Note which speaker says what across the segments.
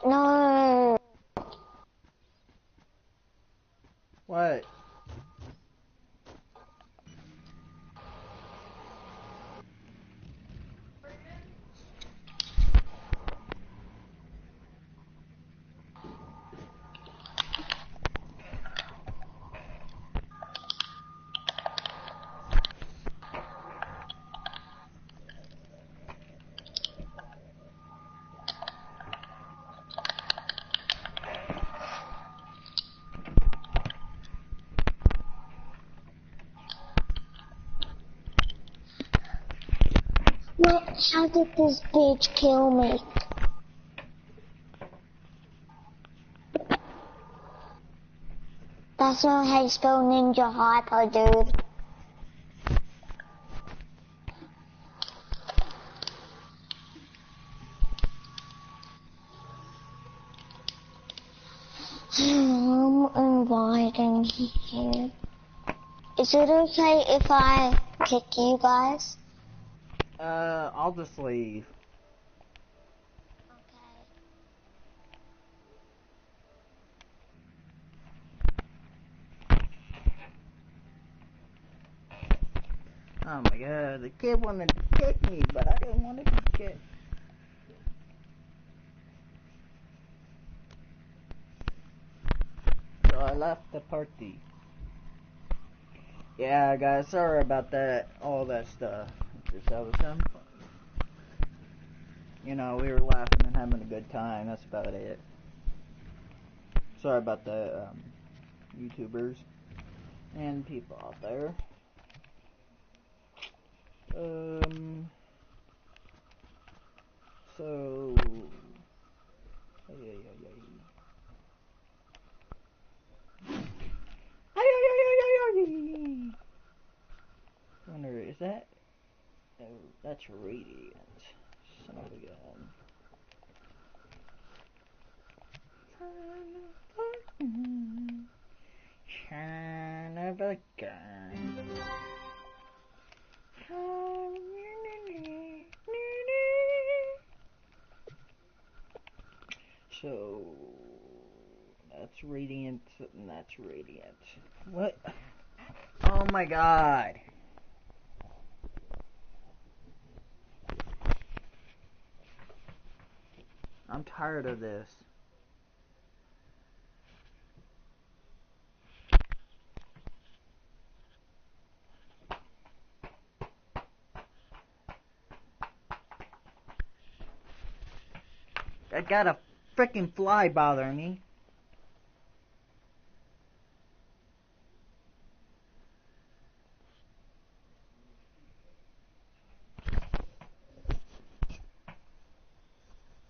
Speaker 1: No.
Speaker 2: What?
Speaker 1: What? How did this bitch kill me? That's not how you spell Ninja Hyper, dude. I'm inviting you. Is it okay if I kick you guys?
Speaker 2: I'll just leave. Oh my god, the kid wanted to kick me, but I didn't want to be kicked. So I left the party. Yeah, guys, sorry about that, all that stuff. Just I was having fun. You know, we were laughing and having a good time, that's about it. Sorry about the, YouTubers and people out there. So... I wonder, is that... Oh, that's radiant. Son of a gun. Son of a gun. So, that's radiant, and that's radiant. What? Oh my god. I'm tired of this. I got a frickin' fly bothering me.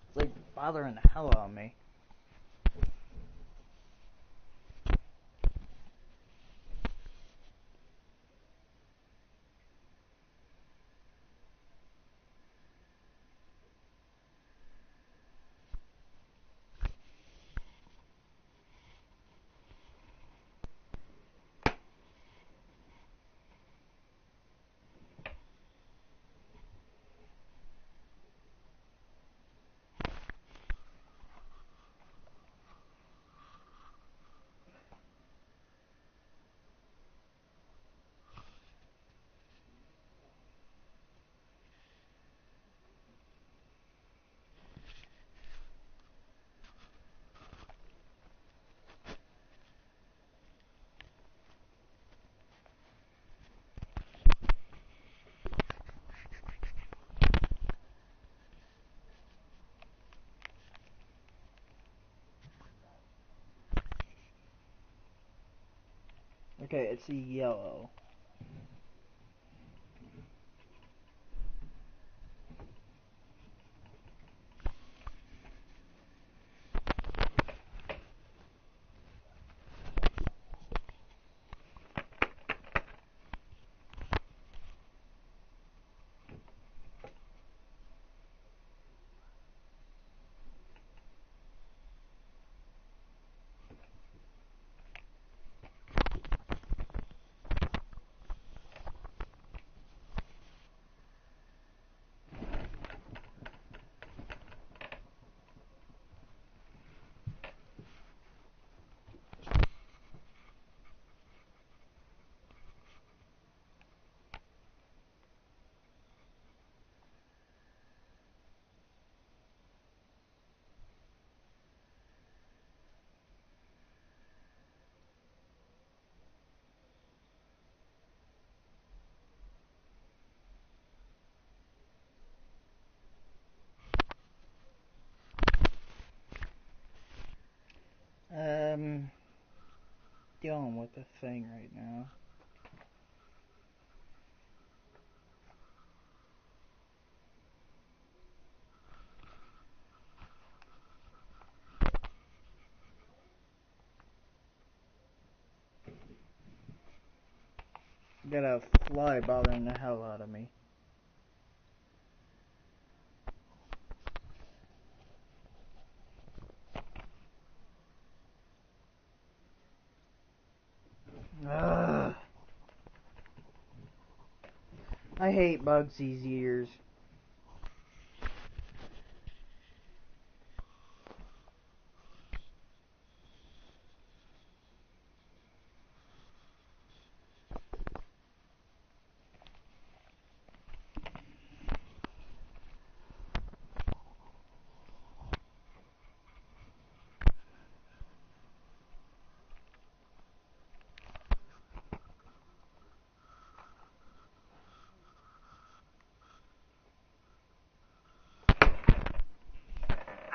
Speaker 2: It's like bothering the hell out of me. Okay, it's a yellow. with the thing right now. Got a fly bothering the hell out of me. Ugh. I hate Bugsy's ears.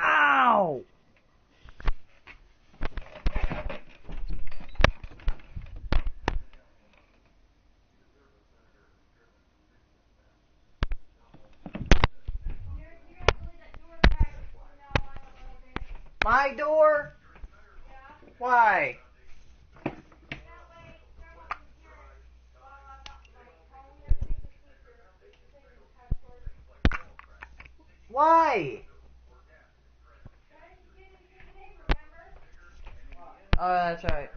Speaker 2: Ow! My door? Why? Why? Oh, that's right.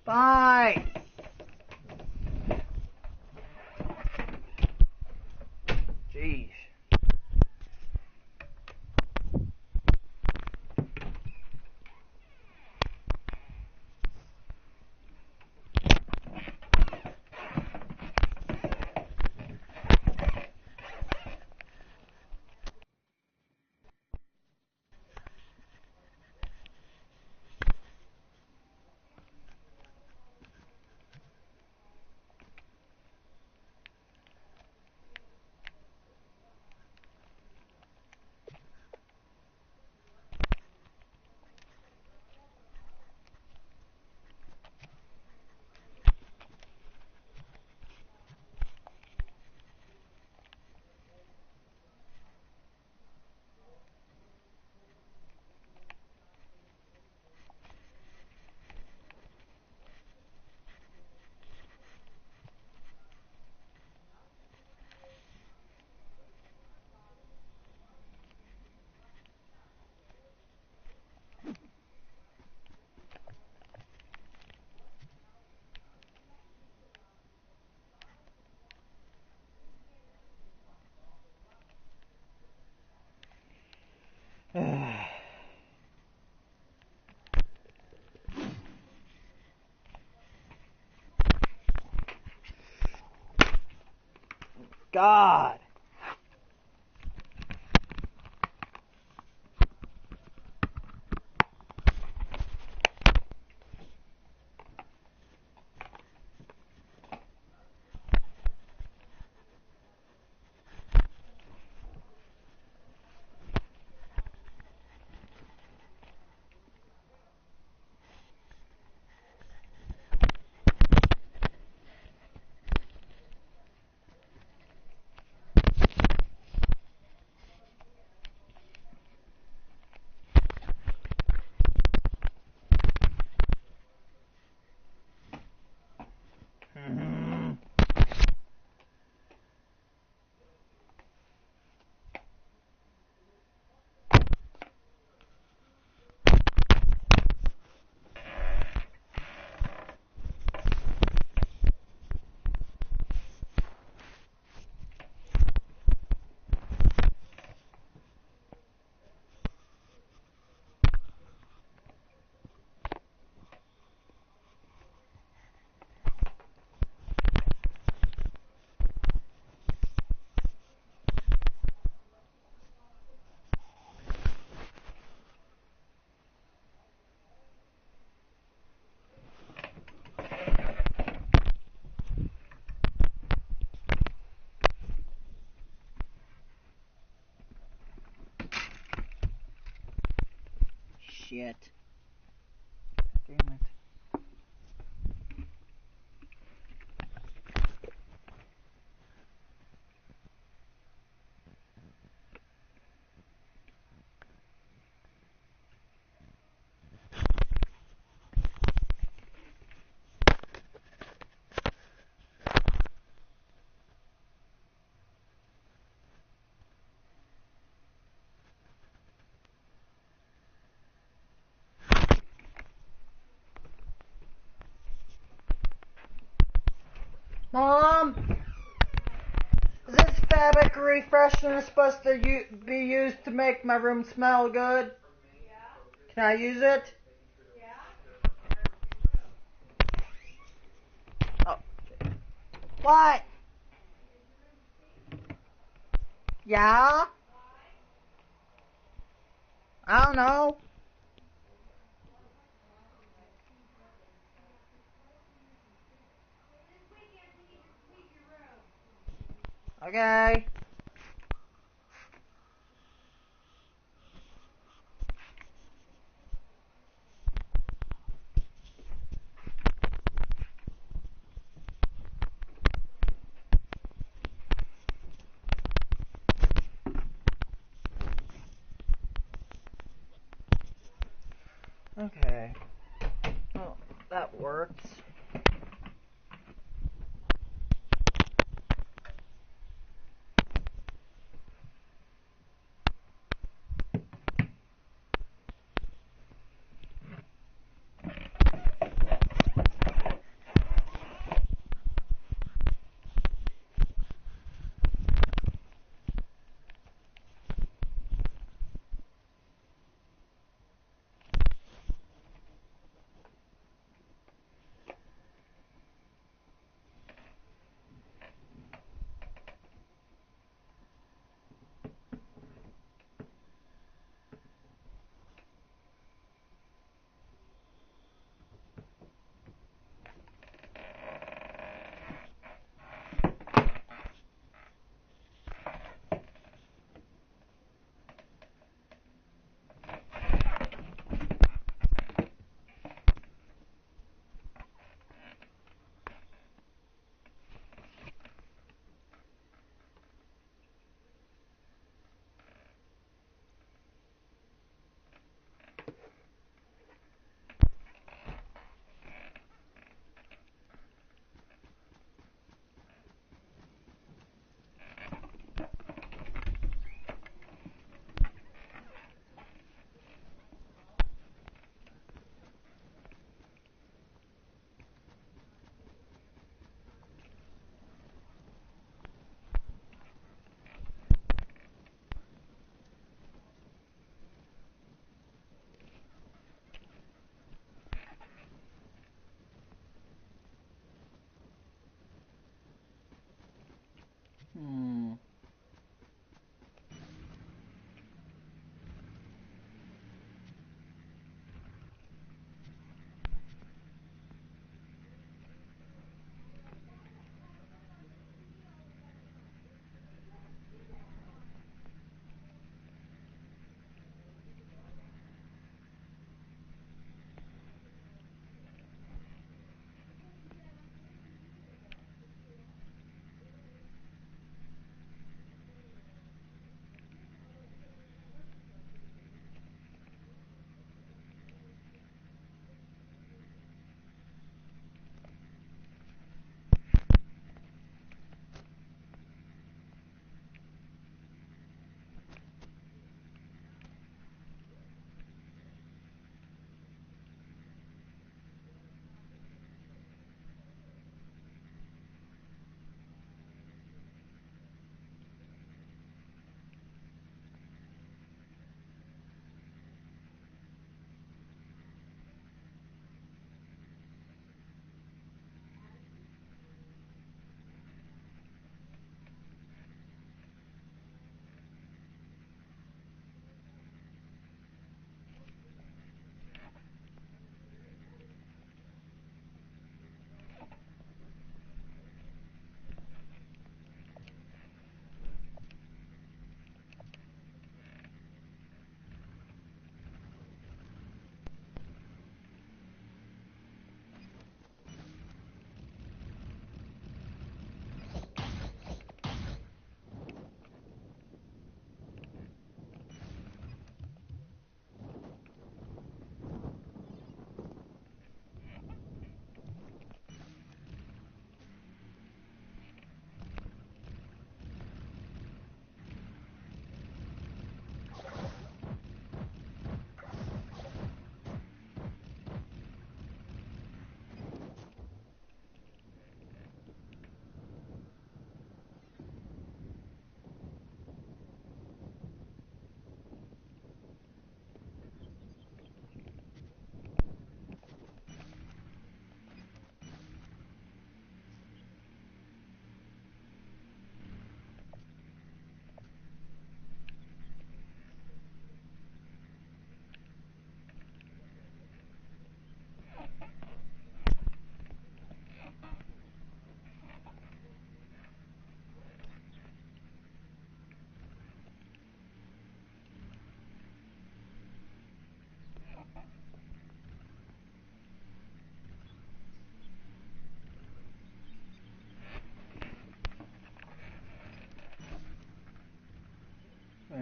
Speaker 2: Bye. Jeez. God. yet. Damn it. Mom, is this fabric refreshener supposed to be used to make my room smell good? Yeah. Can I use it? Yeah. Oh. What? Yeah? I don't know. Okay. Okay. Well, that works.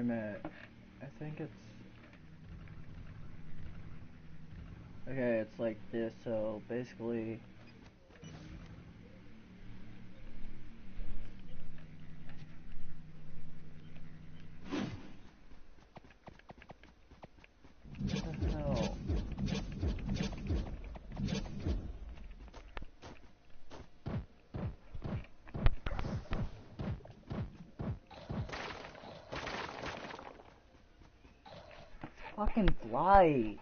Speaker 2: minute. I think it's... Okay, it's like this, so basically... What the hell? Fucking fly!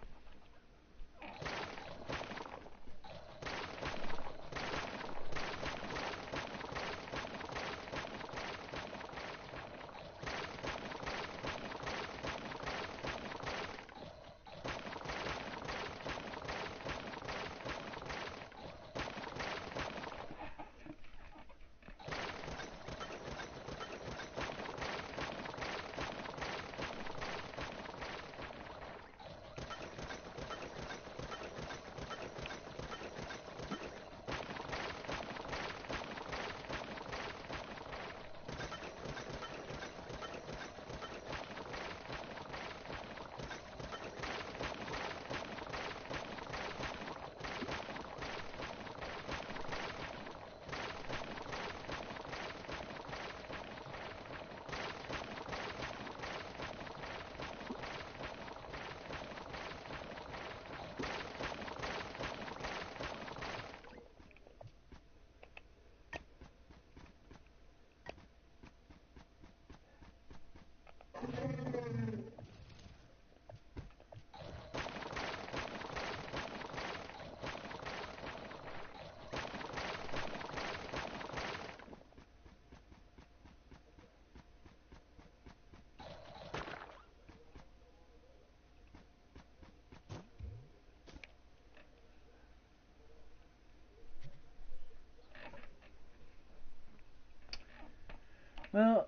Speaker 2: Well,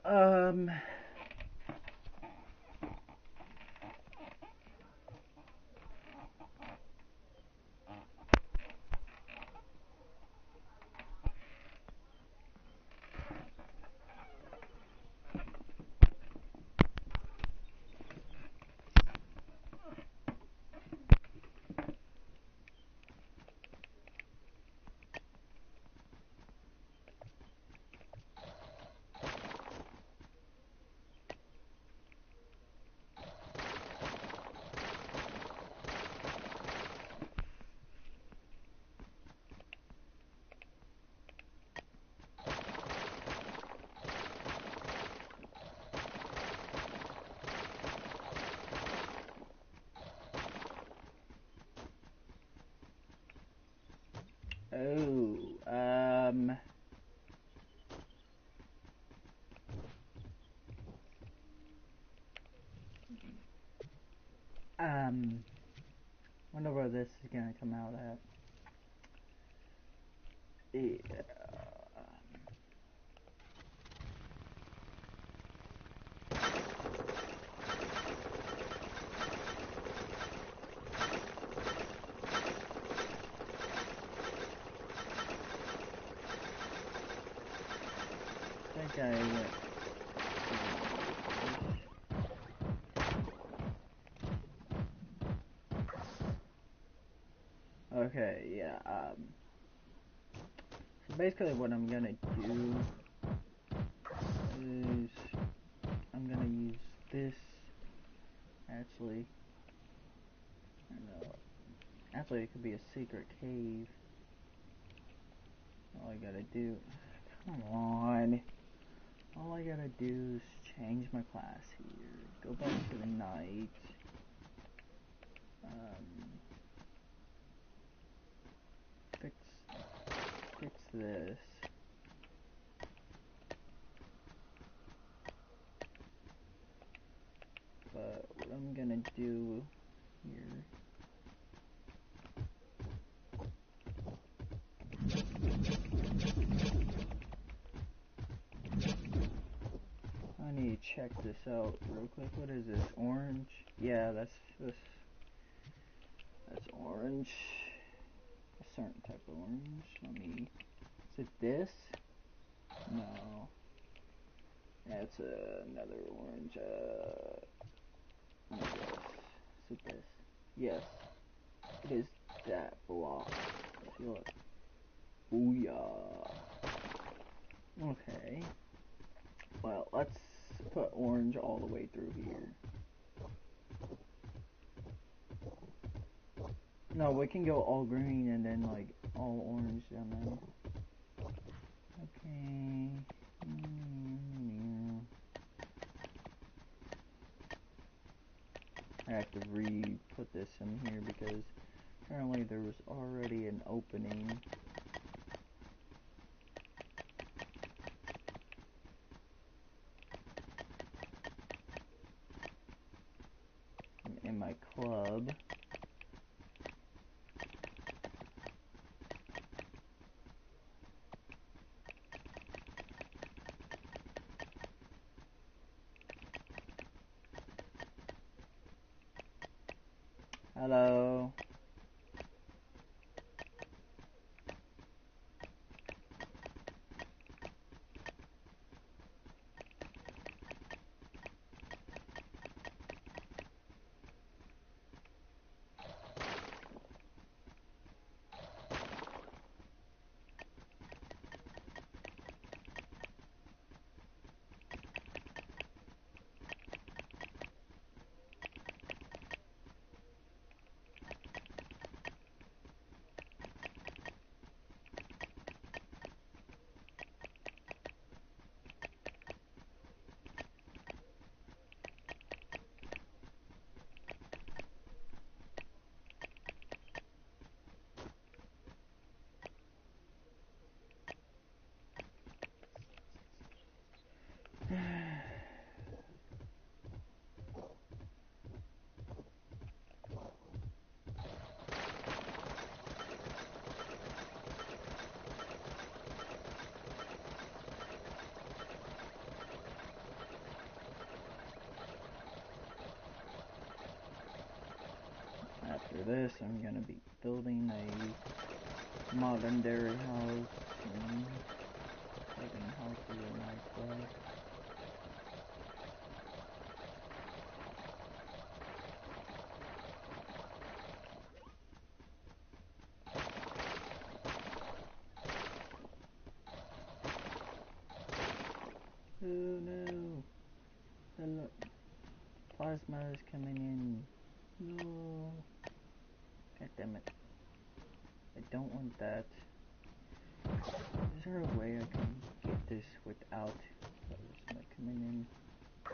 Speaker 2: wonder where this is gonna come out at. Yeah. I think I went. Okay, yeah, so basically what I'm gonna do is I'm gonna use this, actually, I don't know, actually it could be a secret cave. All I gotta do, come on, all I gotta do is change my class here, go back to the night, fix this. But what I'm gonna do here, I need to check this out real quick. What is this? Orange? Yeah, that's orange. A certain type of orange. Let me. Is it this? No. That's another orange. Let me guess. Is it this? Yes. It is that block. Feel it. Booyah. Okay. Well, let's put orange all the way through here. No, we can go all green and then like all orange down there. Okay. I have to re-put this in here because apparently there was already an opening. In my club. Hello. After this, I'm gonna be building a modern dairy house and taking houses in my club. Oh no! The plasma is coming in. No! God damn it. I don't want that. Is there a way I can get this without plasma coming in? I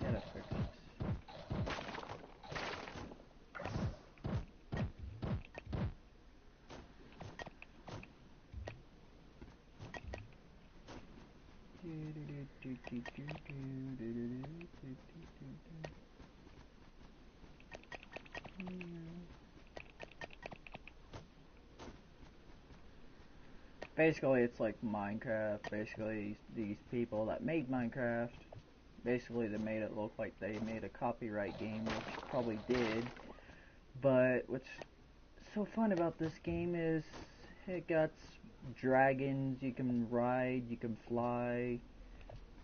Speaker 2: gotta fix this. Basically, it's like Minecraft. Basically, these people that made Minecraft, basically they made it look like they made a copyright game, which probably did. But what's so fun about this game is it got dragons, you can ride, you can fly.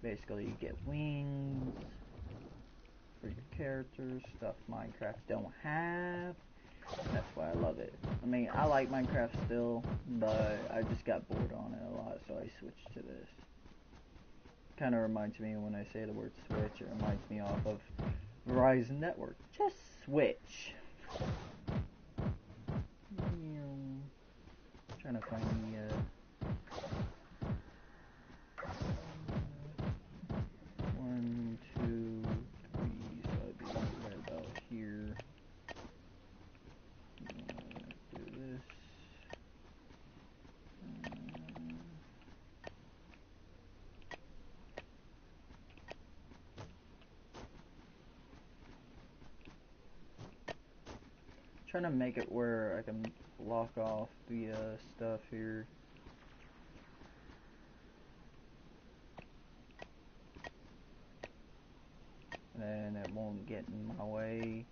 Speaker 2: Basically, you get wings for your characters, stuff Minecraft don't have. That's why I love it. I mean, I like Minecraft still, but I just got bored on it a lot, so I switched to this. Kind of reminds me when I say the word switch, it reminds me off of Verizon Network. Just switch. Trying to find the 1, 2, 3, so I'd be right about here. Do this. Trying to make it where I can block off the stuff here. And it won't get in my way.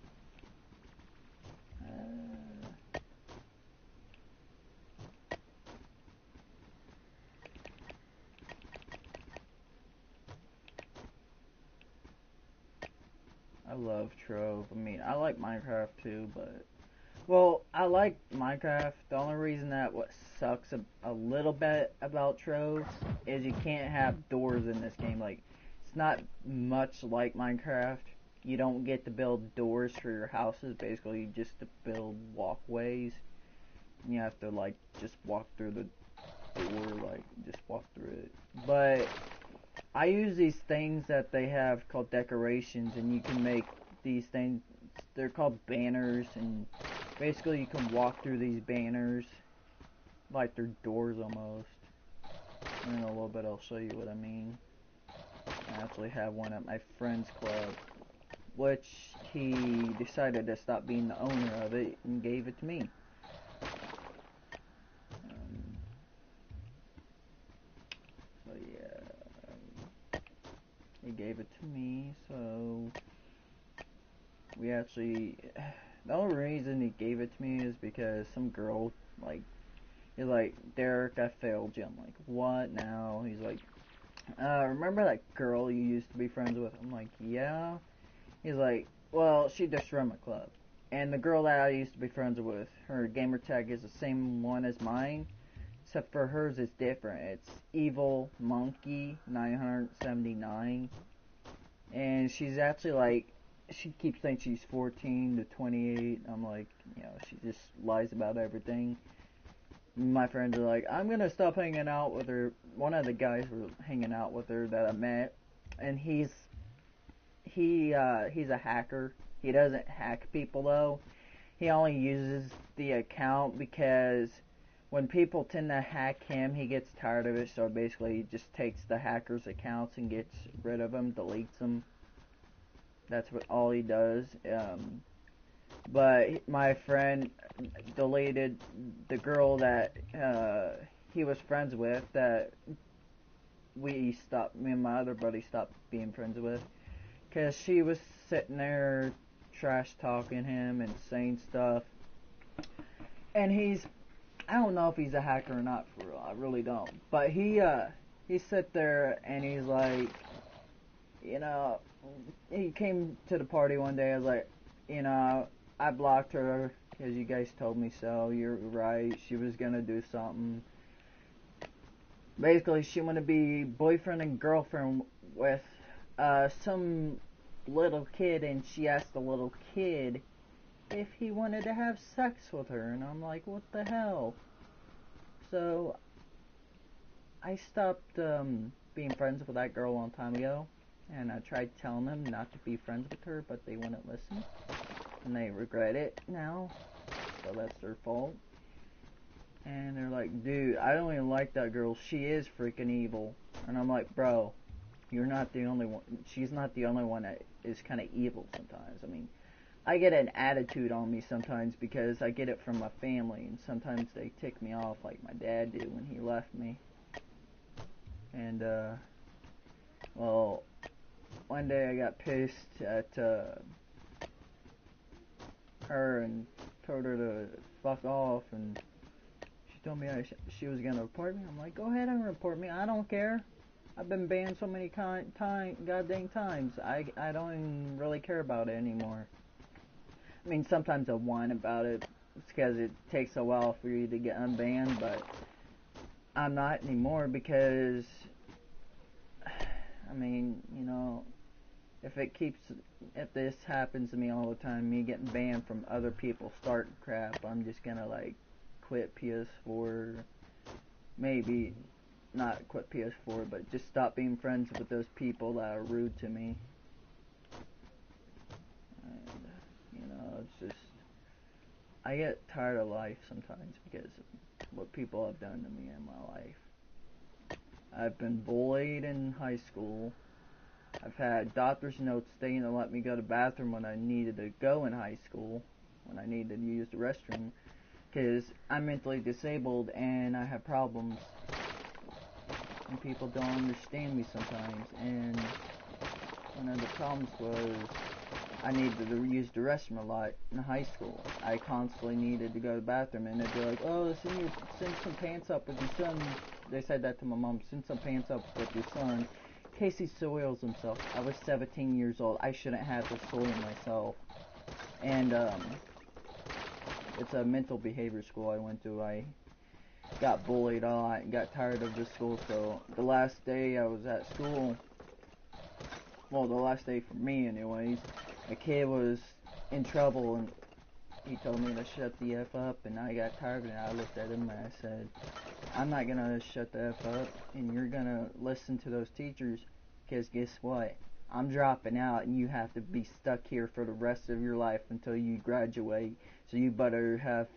Speaker 2: love Trove. I mean, I like Minecraft too, but... Well, I like Minecraft. The only reason that what sucks a little bit about Trove is you can't have doors in this game. Like, it's not much like Minecraft. You don't get to build doors for your houses. Basically, you just to build walkways. You have to, like, just walk through the door, like, just walk through it. But I use these things that they have called decorations, and you can make these things. They're called banners, and basically you can walk through these banners like they're doors almost. And in a little bit I'll show you what I mean. I actually have one at my friend's club, which he decided to stop being the owner of it and gave it to me. So yeah, he gave it to me, so we actually... The only reason he gave it to me is because some girl, like, he's like, Dereck, I failed you. I'm like, what now? He's like, remember that girl you used to be friends with? I'm like, yeah. He's like, well, she just run my club. And the girl that I used to be friends with, her gamer tag is the same one as mine, except for hers is different. It's Evilmonkeys1990's. And she's actually like, she keeps saying she's 14 to 28. I'm like, you know, she just lies about everything. My friends are like, I'm gonna stop hanging out with her. One of the guys was hanging out with her that I met, and he's a hacker. He doesn't hack people though. He only uses the account because when people tend to hack him, he gets tired of it. So basically, he just takes the hackers' accounts and gets rid of them, deletes them. That's what all he does. But my friend deleted the girl that he was friends with, that me and my other buddy stopped being friends with, because she was sitting there trash talking him and saying stuff. And I don't know if he's a hacker or not, for real. I really don't. But he sit there and he's like, you know, he came to the party one day. I was like, you know, I blocked her because you guys told me so. You're right. She was gonna do something. Basically, she wanted to be boyfriend and girlfriend with some little kid, and she asked the little kid if he wanted to have sex with her, and I'm like, what the hell? So I stopped being friends with that girl a long time ago. And I tried telling them not to be friends with her, but they wouldn't listen. And they regret it now. So that's their fault. And they're like, dude, I don't even like that girl. She is freaking evil. And I'm like, bro, you're not the only one. She's not the only one that is kind of evil sometimes. I mean, I get an attitude on me sometimes because I get it from my family. And sometimes they tick me off like my dad did when he left me. And, well... One day I got pissed at her and told her to fuck off, and she told me she was gonna report me. I'm like, go ahead and report me. I don't care. I've been banned so many goddamn times. I don't even really care about it anymore. I mean, sometimes I whine about it. It's because it takes a while for you to get unbanned, but I'm not anymore because, I mean, you know, if this happens to me all the time, me getting banned from other people starting crap, I'm just gonna, like, quit PS4. Maybe not quit PS4, but just stop being friends with those people that are rude to me. And, you know, it's just, I get tired of life sometimes because of what people have done to me in my life. I've been bullied in high school. I've had doctor's notes stating to let me go to the bathroom when I needed to go in high school, when I needed to use the restroom, because I'm mentally disabled and I have problems, and people don't understand me sometimes. And one of the problems was I needed to use the restroom a lot in high school. I constantly needed to go to the bathroom, and they'd be like, oh, send some pants up with your son. They said that to my mom, send some pants up with your son, Casey soils himself. I was 17 years old. I shouldn't have to soil myself. And it's a mental behavior school I went to. I got bullied a lot and got tired of the school. So the last day I was at school, well, the last day for me anyways, a kid was in trouble and he told me to shut the F up, and I got tired of it. I looked at him and I said, I'm not gonna shut the F up, and you're gonna listen to those teachers, because guess what? I'm dropping out, and you have to be stuck here for the rest of your life until you graduate. So you better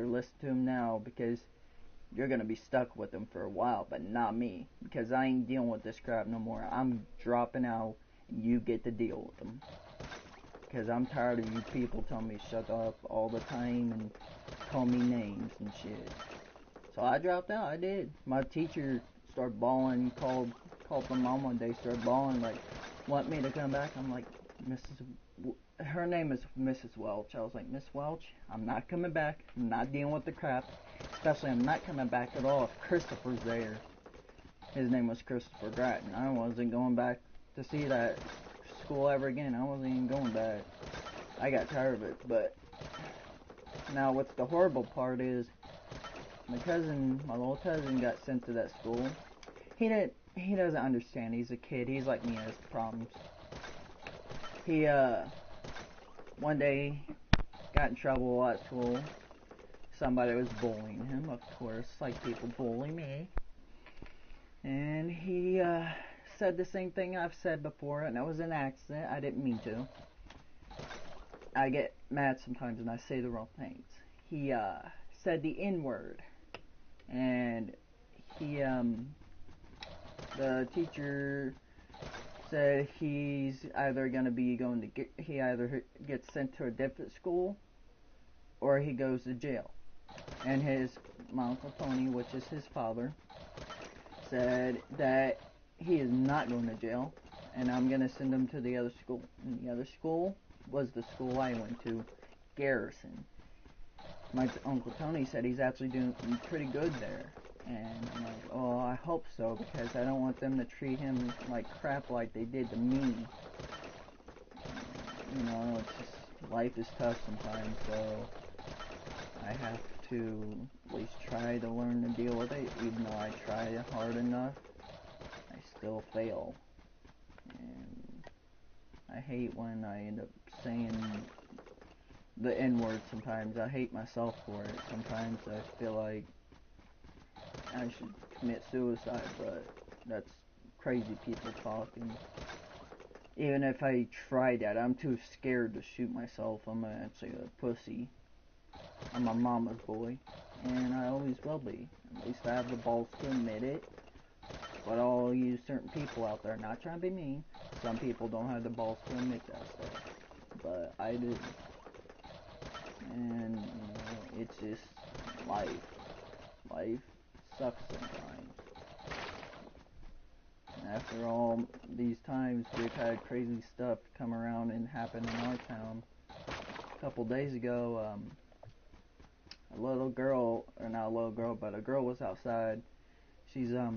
Speaker 2: listen to them now, because you're gonna be stuck with them for a while, but not me, because I ain't dealing with this crap no more. I'm dropping out, and you get to deal with them. Because I'm tired of you people telling me shut up all the time and call me names and shit. So I dropped out. I did. My teacher started bawling, called my mom one day, started bawling, like, want me to come back? I'm like, her name is Mrs. Welch. I was like, Miss Welch, I'm not coming back. I'm not dealing with the crap. Especially, I'm not coming back at all if Christopher's there. His name was Christopher Gratton. I wasn't going back to see that school ever again. I wasn't even going back. I got tired of it. But now what's the horrible part is, my little cousin got sent to that school. He doesn't understand. He's a kid. He's like me, has problems. He one day got in trouble at school. Somebody was bullying him, of course, like people bully me. And he said the same thing I've said before, and it was an accident. I didn't mean to. I get mad sometimes and I say the wrong things. He said the N-word. And the teacher said he's either he either gets sent to a different school or he goes to jail. And my Uncle Tony, which is his father, said that he is not going to jail, and I'm going to send him to the other school. And the other school was the school I went to, Garrison. My Uncle Tony said he's actually doing pretty good there. And I'm like, oh, I hope so, because I don't want them to treat him like crap like they did to me. You know, it's just, life is tough sometimes, so I have to at least try to learn to deal with it. Even though I try hard enough, I still fail. And I hate when I end up saying the N-word sometimes. I hate myself for it. Sometimes I feel like I should commit suicide, but that's crazy people talking. Even if I try that, I'm too scared to shoot myself. I'm actually a pussy. I'm a mama's boy, and I always will be. At least I have the balls to admit it. But all you certain people out there, not trying to be mean, some people don't have the balls to admit that stuff. But I do. And, you know, it's just life. Life sucks sometimes. And after all these times, we've had crazy stuff come around and happen in our town. A couple days ago, a little girl, or not a little girl, but a girl was outside. She's, I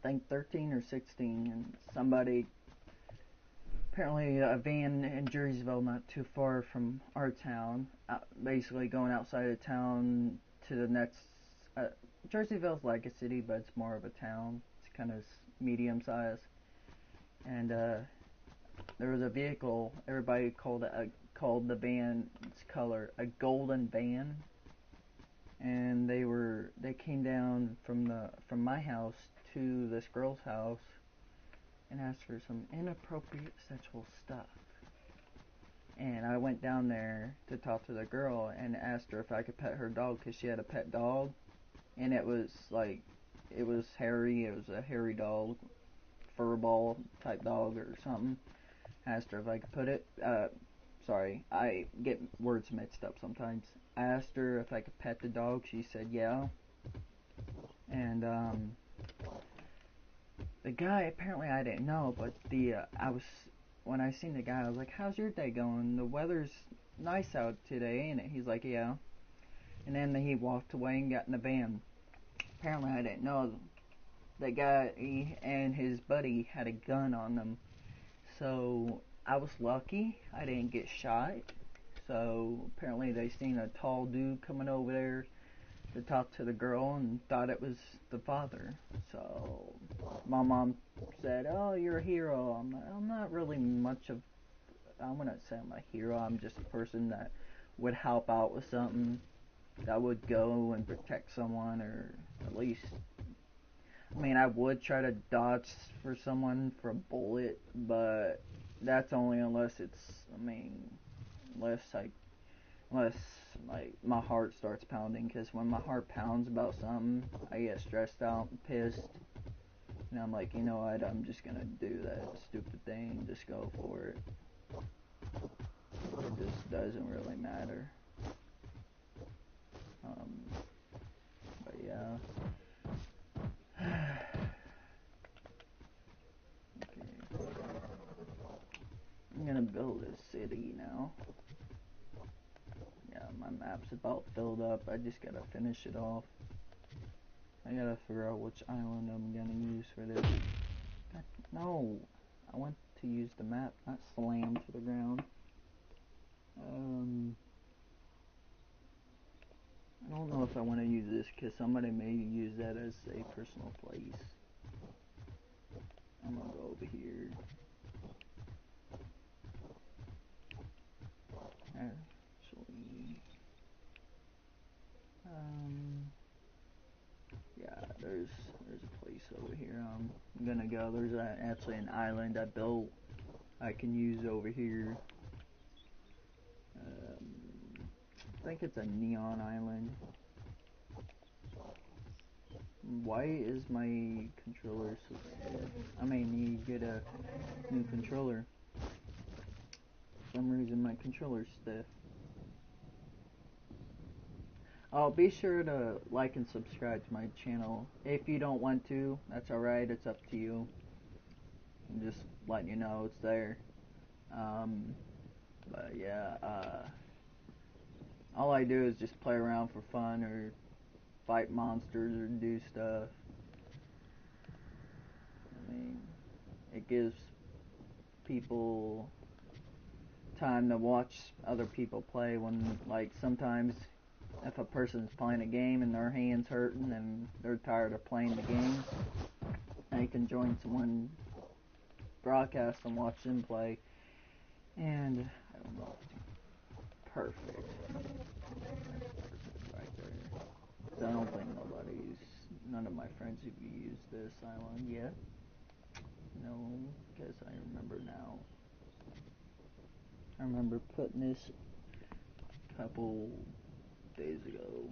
Speaker 2: think 13 or 16, and somebody, apparently a van in Jerseyville, not too far from our town, basically going outside of town to the next, Jerseyville's like a city, but it's more of a town. It's kind of medium size. And there was a vehicle. Everybody called the van's color a golden van. And they came down from my house to this girl's house and asked for some inappropriate sexual stuff. And I went down there to talk to the girl and asked her if I could pet her dog, because she had a pet dog. And it was hairy. It was a hairy dog, furball type dog or something. I asked her if I could put it. Sorry, I get words mixed up sometimes. I asked her if I could pet the dog. She said yeah. And the guy, apparently I didn't know, but when I seen the guy, I was like, "How's your day going? The weather's nice out today, ain't it?" He's like, "Yeah." And then he walked away and got in the van. Apparently I didn't know that guy and his buddy had a gun on them. So I was lucky I didn't get shot. So apparently they seen a tall dude coming over there to talk to the girl and thought it was the father. So my mom said, "Oh, you're a hero." I'm not really much of, I wouldn't say I'm a hero. I'm just a person that would help out with something. That would go and protect someone, or at least, I mean, I would try to dodge for someone for a bullet, but that's only unless it's, I mean, unless like my heart starts pounding, because when my heart pounds about something, I get stressed out and pissed, and I'm like, you know what, I'm just gonna do that stupid thing, just go for it. It just doesn't really matter. But yeah. Okay. I'm gonna build a city now. Yeah, my map's about filled up. I just gotta finish it off. I gotta figure out which island I'm gonna use for this. God, no! I want to use the map, not slam to the ground. I don't know if I want to use this, because somebody may use that as a personal place. I'm gonna go over here. Actually, yeah, there's a place over here I'm gonna go. There's actually an island I built I can use over here. I think it's a neon island. Why is my controller so stiff? I may need to get a new controller. For some reason my controller's stiff. Oh, be sure to like and subscribe to my channel. If you don't want to, that's alright, it's up to you. I'm just letting you know it's there. But yeah, all I do is just play around for fun, or fight monsters, or do stuff. I mean, it gives people time to watch other people play when, like, sometimes if a person's playing a game and their hand's hurting and they're tired of playing the game, they can join someone broadcast and watch them play. And I don't know, perfect. Right there. So I don't think none of my friends have used this island yet. No, because I remember now. I remember putting this a couple days ago.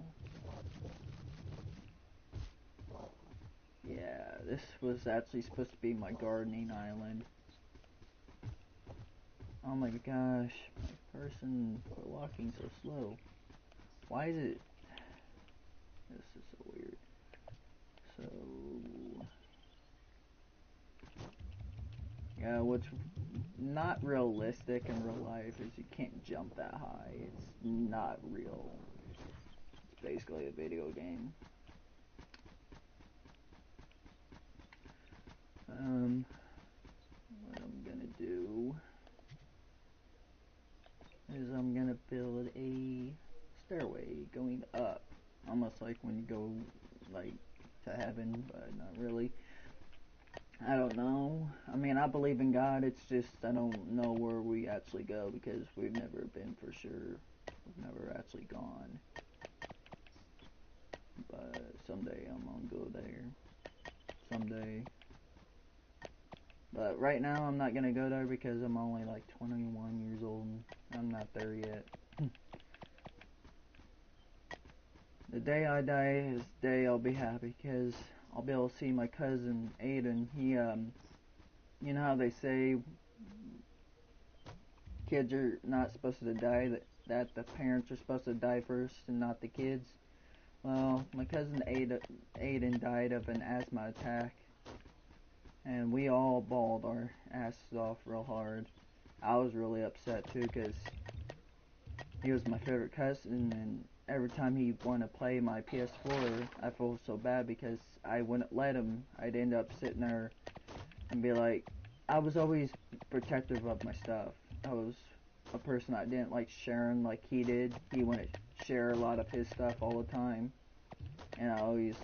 Speaker 2: Yeah, this was actually supposed to be my gardening island. Oh my gosh, my person quit walking so slow. Why is it? This is so weird. So, yeah, what's not realistic in real life is you can't jump that high. It's not real. It's basically a video game. What I'm gonna do is I'm gonna build a stairway going up, almost like when you go like to heaven, but not really. I don't know. I mean, I believe in God. It's just I don't know where we actually go, because we've never been for sure. We've never actually gone. But someday I'm gonna go there. Someday. But right now I'm not gonna go there because I'm only like 21 years old and I'm not there yet. The day I die is the day I'll be happy, because I'll be able to see my cousin Aiden. He, you know how they say kids are not supposed to die, that the parents are supposed to die first and not the kids? Well, my cousin Aiden died of an asthma attack, and we all bawled our asses off real hard. I was really upset too, because he was my favorite cousin, and every time he wanted to play my PS4, I felt so bad because I wouldn't let him. I'd end up sitting there and be like, I was always protective of my stuff. I was a person that didn't like sharing like he did. He wouldn't share a lot of his stuff all the time, and I always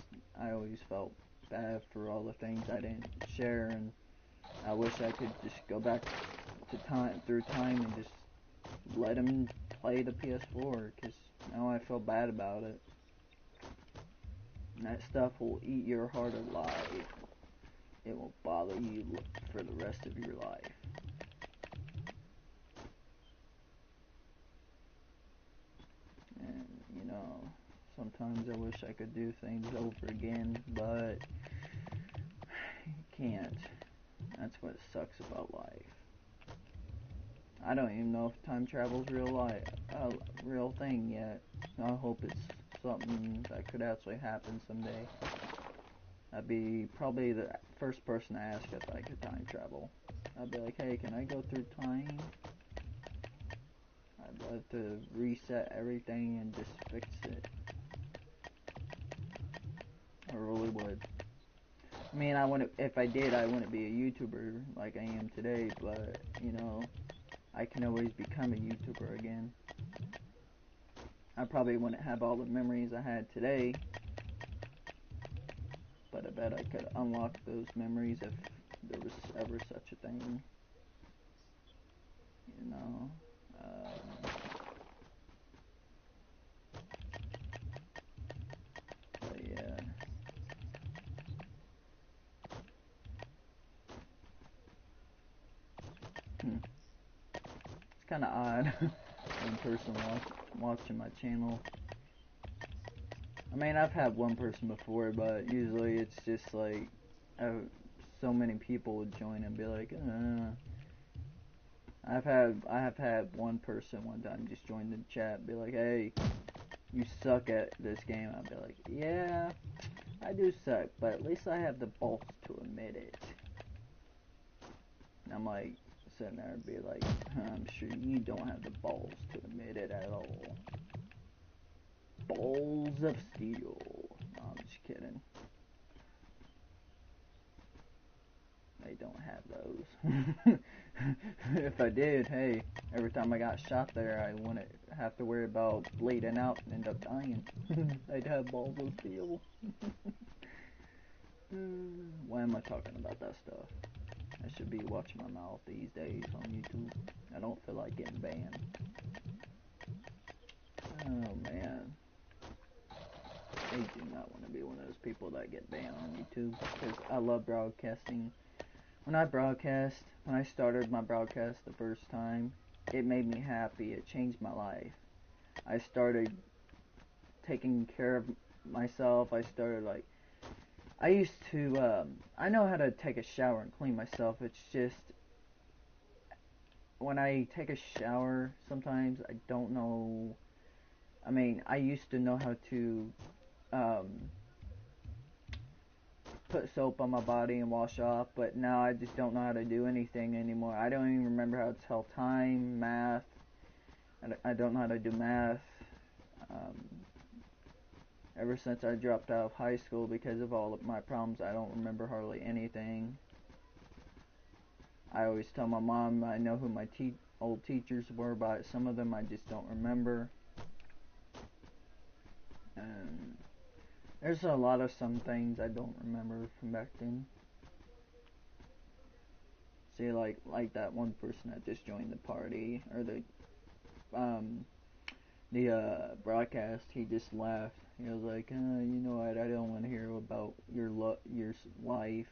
Speaker 2: felt bad for all the things I didn't share, and I wish I could just go back to through time and just let him play the PS4, because now I feel bad about it. And that stuff will eat your heart alive. It will bother you for the rest of your life. And, you know, sometimes I wish I could do things over again, but you can't. That's what sucks about life. I don't even know if time travel's real thing yet. I hope it's something that could actually happen someday. I'd be probably the first person to ask if I could time travel. I'd be like, hey, can I go through time? I'd love to reset everything and just fix it. I really would. I mean, if I did, I wouldn't be a YouTuber like I am today, but, you know, I can always become a YouTuber again. I probably wouldn't have all the memories I had today, but I bet I could unlock those memories if there was ever such a thing. You know, but yeah. It's kind of odd, one person watching my channel. I mean, I've had one person before, but usually it's just like, so many people would join and be like, I have had one person one time just join the chat and be like, hey, you suck at this game. I'd be like, yeah, I do suck, but at least I have the balls to admit it. And I'm like, sitting there and be like, I'm sure you don't have the balls to admit it at all. Balls of steel. No, I'm just kidding. I don't have those. If I did, hey, every time I got shot there, I wouldn't have to worry about bleeding out and end up dying. I'd have balls of steel. Why am I talking about that stuff? I should be watching my mouth these days on YouTube. I don't feel like getting banned. Oh man. I do not want to be one of those people that get banned on YouTube, because I love broadcasting. When I started my broadcast the first time, it made me happy. It changed my life. I started taking care of myself. I used to, I know how to take a shower and clean myself. It's just, when I take a shower, sometimes I don't know. I mean, I used to know how to, put soap on my body and wash off, but now I just don't know how to do anything anymore. I don't even remember how to tell time, math. I don't know how to do math. Ever since I dropped out of high school because of all of my problems, I don't remember hardly anything. I always tell my mom I know who my old teachers were, but some of them I just don't remember. And there's a lot of some things I don't remember from back then. See, like that one person that just joined the party, or the broadcast, he just left. He was like, you know what, I don't want to hear about your life.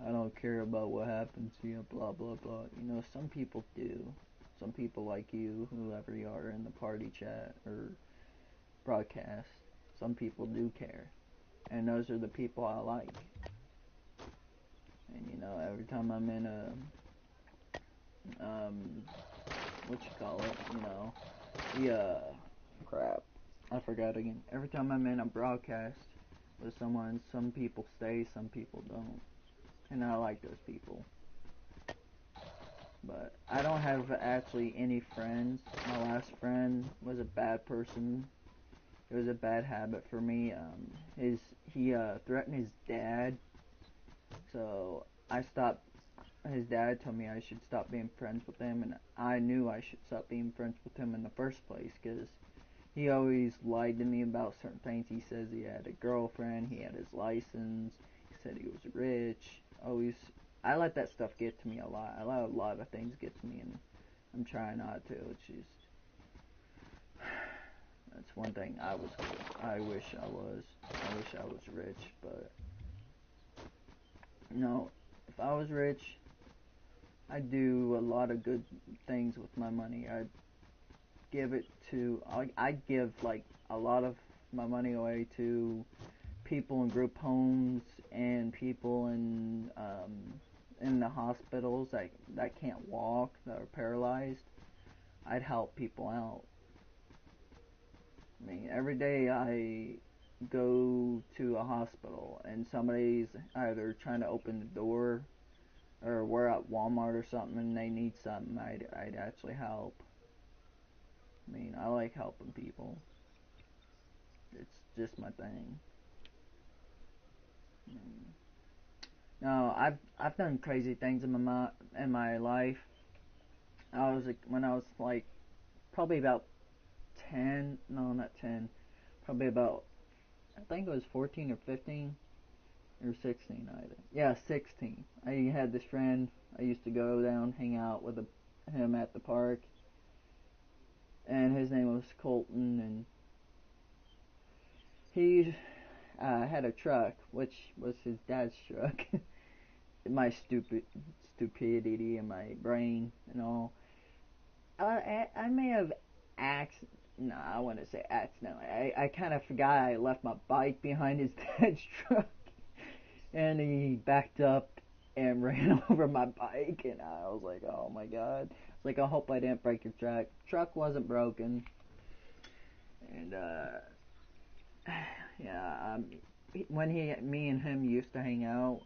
Speaker 2: I don't care about what happens to you, blah, blah, blah. You know, some people do. Some people like you, whoever you are in the party chat or broadcast, some people do care. And those are the people I like. And, you know, every time I'm in a, crap, I forgot again. Every time I'm in a broadcast with someone, some people stay, some people don't. And I like those people. But I don't have actually any friends. My last friend was a bad person. it was a bad habit for me. He threatened his dad, so I stopped. His dad told me I should stop being friends with him, and I knew I should stop being friends with him in the first place, because he always lied to me about certain things. He says he had a girlfriend, he had his license, he said he was rich. I let that stuff get to me a lot. I let a lot of things get to me, and I'm trying not to. It's just, that's one thing I wish I was. I wish I was rich, but no, if I was rich, I'd do a lot of good things with my money. I'd give like a lot of my money away to people in group homes and people in the hospitals that can't walk, that are paralyzed. I'd help people out. I mean, every day I go to a hospital and somebody's either trying to open the door, or we're at Walmart or something and they need something, I'd actually help. I mean, I like helping people. It's just my thing. No, I've done crazy things in my life. When I was like probably about 10, no, not 10, probably about, I think it was 14 or 15 or 16 either. Yeah, 16. I had this friend. I used to go down, hang out with him at the park, and his name was Colton, and he had a truck, which was his dad's truck. My stupidity in my brain and all. I may have no, I want to say accidentally. I kind of forgot I left my bike behind his dad's truck, and he backed up and ran over my bike, and I was like, oh my god. It's like, I hope I didn't break your truck. Truck wasn't broken, and yeah, when me and him used to hang out.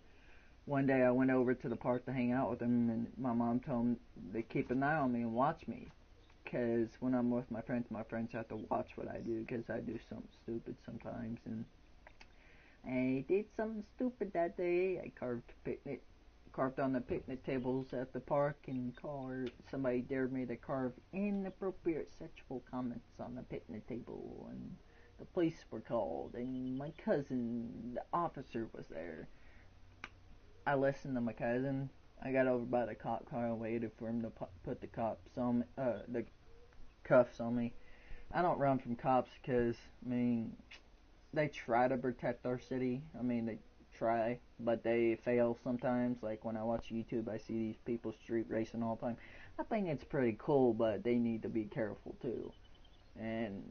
Speaker 2: One day I went over to the park to hang out with him, and my mom told him to keep an eye on me and watch me. Because when I'm with my friends have to watch what I do, because I do something stupid sometimes. And I did something stupid that day. I carved on the picnic tables at the park, and somebody dared me to carve inappropriate sexual comments on the picnic table, and the police were called, and my cousin, the officer, was there. I listened to my cousin. I got over by the cop car and waited for him to put the cuffs on me. I don't run from cops because, I mean, they try to protect our city. I mean, they try, but they fail sometimes. Like when I watch YouTube, I see these people street racing all the time. I think it's pretty cool, but they need to be careful too. And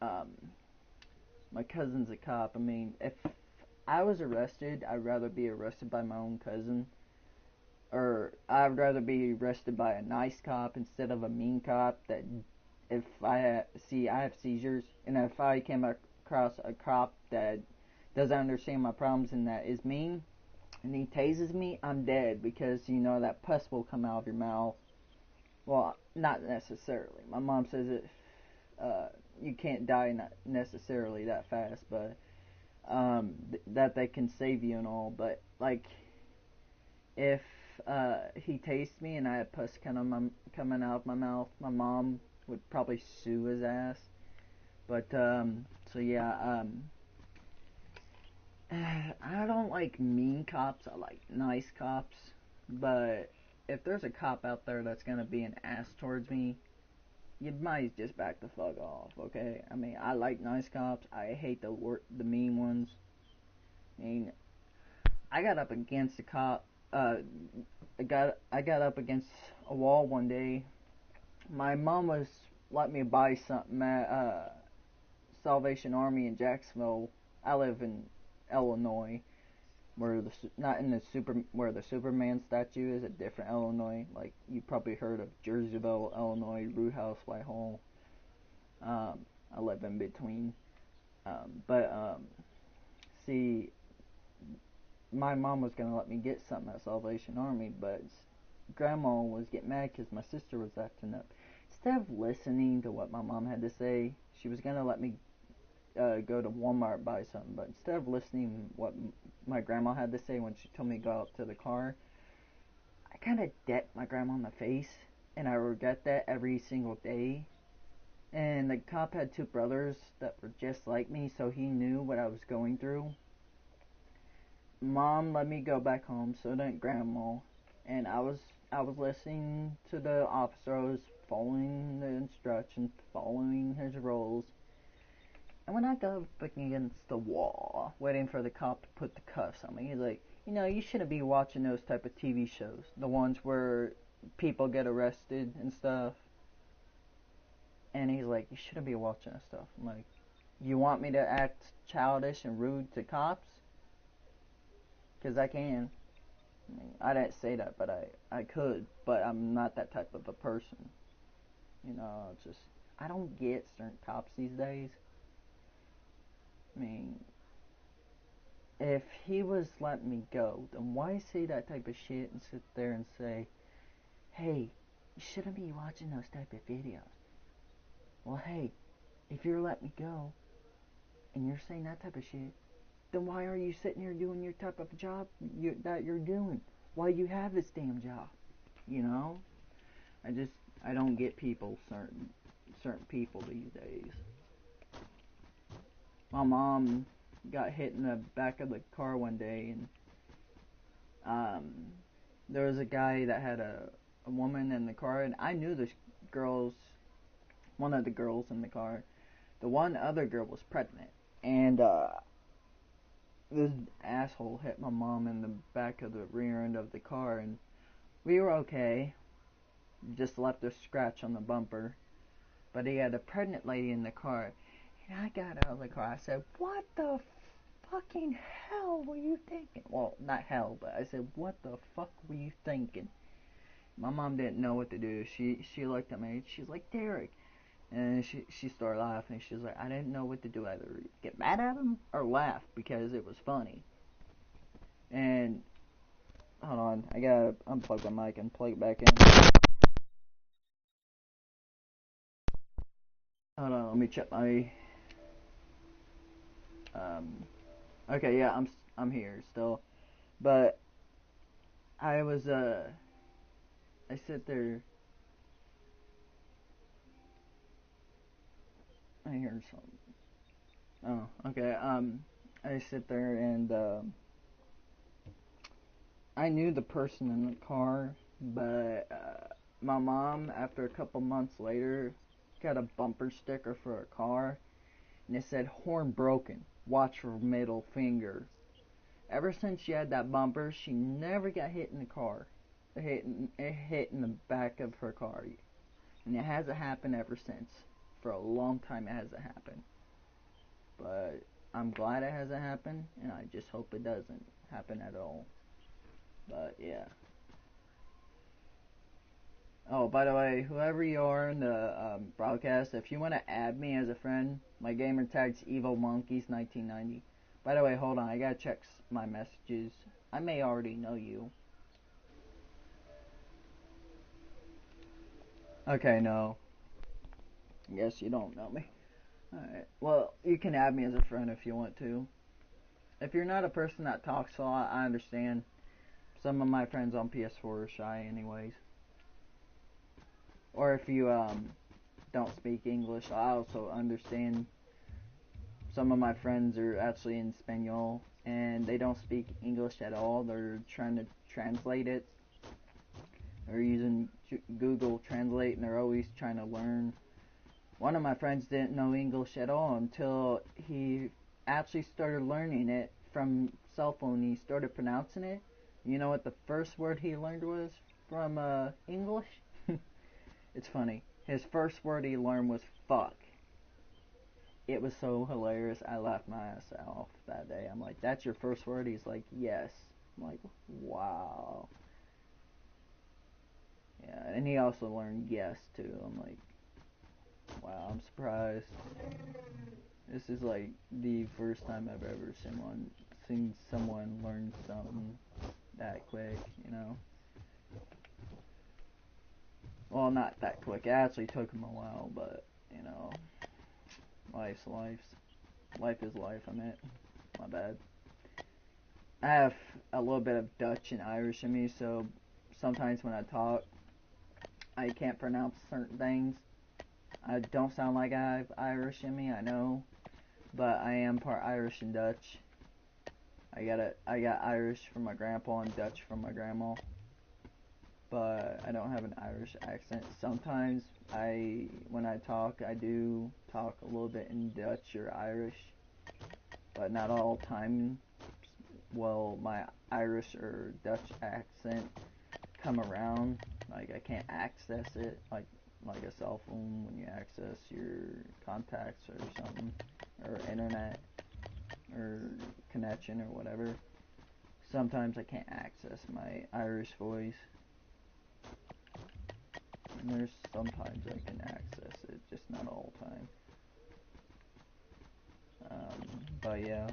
Speaker 2: my cousin's a cop. I mean, if I was arrested, I'd rather be arrested by my own cousin, or I'd rather be arrested by a nice cop instead of a mean cop. That if I have seizures, and if I came across a cop that doesn't understand my problems and that is mean, and he tases me, I'm dead, because that pus will come out of your mouth. Well, not necessarily. My mom says you can't die not necessarily that fast, but that they can save you and all, but like if he tastes me and I had pus coming out of my mouth, my mom would probably sue his ass. But so yeah, I don't like mean cops. I like nice cops. But if there's a cop out there that's gonna be an ass towards me, you might just back the fuck off, okay? I mean, I like nice cops. I hate the mean ones. I mean, I got up against a cop. I got up against a wall one day. My mom was let me buy something at Salvation Army in Jacksonville. I live in Illinois, where where the Superman statue is, a different Illinois. Like you probably heard of Jerseyville, Illinois, Root House, Whitehall. I live in between. See, my mom was gonna let me get something at Salvation Army, but Grandma was getting mad because my sister was acting up. Instead of listening to what my mom had to say, she was gonna let me go to Walmart and buy something. But instead of listening what my grandma had to say when she told me to go out to the car, I kind of decked my grandma in the face, and I regret that every single day. And the cop had two brothers that were just like me, so he knew what I was going through. Mom let me go back home, so didn't Grandma. And I was listening to the officer. I was following the instructions, following his rules. And when I got up against the wall, waiting for the cop to put the cuffs on me, he's like, you know, you shouldn't be watching those type of TV shows. The ones where people get arrested and stuff. And he's like, you shouldn't be watching that stuff. I'm like, you want me to act childish and rude to cops? Because I can. I mean, I didn't say that, but I could. But I'm not that type of a person. You know, it's just, I don't get certain cops these days. I mean, if he was letting me go, then why say that type of shit and sit there and say, hey, you shouldn't be watching those type of videos. Well, hey, if you're letting me go, and you're saying that type of shit, then why are you sitting here doing your type of job that you're doing? Why you have this damn job? You know? I don't get people, certain people these days. My mom got hit in the back of the car one day, and there was a guy that had a woman in the car, and I knew this one of the girls in the car. The one other girl was pregnant, and this asshole hit my mom in the back of the rear end of the car, and we were okay. Just left a scratch on the bumper, but he had a pregnant lady in the car. And I got out of the car. I said, what the fucking hell were you thinking? Well, not hell, but I said, what the fuck were you thinking? My mom didn't know what to do. She looked at me. She's like, Dereck. And she started laughing. She was like, I didn't know what to do. Either get mad at him or laugh because it was funny. And, hold on. I gotta unplug the mic and plug it back in. Hold on. Let me check my... Okay, yeah, I'm here still. But I sit there. I hear something. Oh, okay. I sit there and I knew the person in the car, but my mom, after a couple months later, got a bumper sticker for her car, and it said horn broken. Watch for middle finger. Ever since she had that bumper, she never got hit in the car. It hit in the back of her car. And it hasn't happened ever since. For a long time it hasn't happened. But I'm glad it hasn't happened, and I just hope it doesn't happen at all. But yeah. Oh, by the way, whoever you are in the broadcast, if you want to add me as a friend, my gamer tag's Evilmonkeys1990. By the way, hold on, I gotta check my messages. I may already know you. Okay, no. I guess you don't know me. Alright, well, you can add me as a friend if you want to. If you're not a person that talks a lot, I understand. Some of my friends on PS4 are shy anyways. Or if you don't speak English, I also understand. Some of my friends are actually in Espanol, and they don't speak English at all. They're trying to translate it. They're using Google Translate, and they're always trying to learn. One of my friends didn't know English at all until he actually started learning it from cell phone. He started pronouncing it. You know what the first word he learned was from English? It's funny. His first word he learned was fuck. It was so hilarious. I laughed my ass off that day. I'm like, that's your first word? He's like, yes. I'm like, wow. Yeah, and he also learned yes too. I'm like, wow, I'm surprised. This is like the first time I've ever seen someone learn something that quick, you know. Well, not that quick. It actually took him a while, but, you know, life's life. Life is life, I meant. My bad. I have a little bit of Dutch and Irish in me, so sometimes when I talk, I can't pronounce certain things. I don't sound like I have Irish in me, I know, but I am part Irish and Dutch. I got Irish from my grandpa and Dutch from my grandma, but I don't have an Irish accent. Sometimes when I talk, I do talk a little bit in Dutch or Irish, but not all the time. Well, my Irish or Dutch accent come around, like I can't access it, like a cell phone when you access your contacts or something, or internet, or connection or whatever. Sometimes I can't access my Irish voice, and there's sometimes I can access it, just not all the time. But yeah.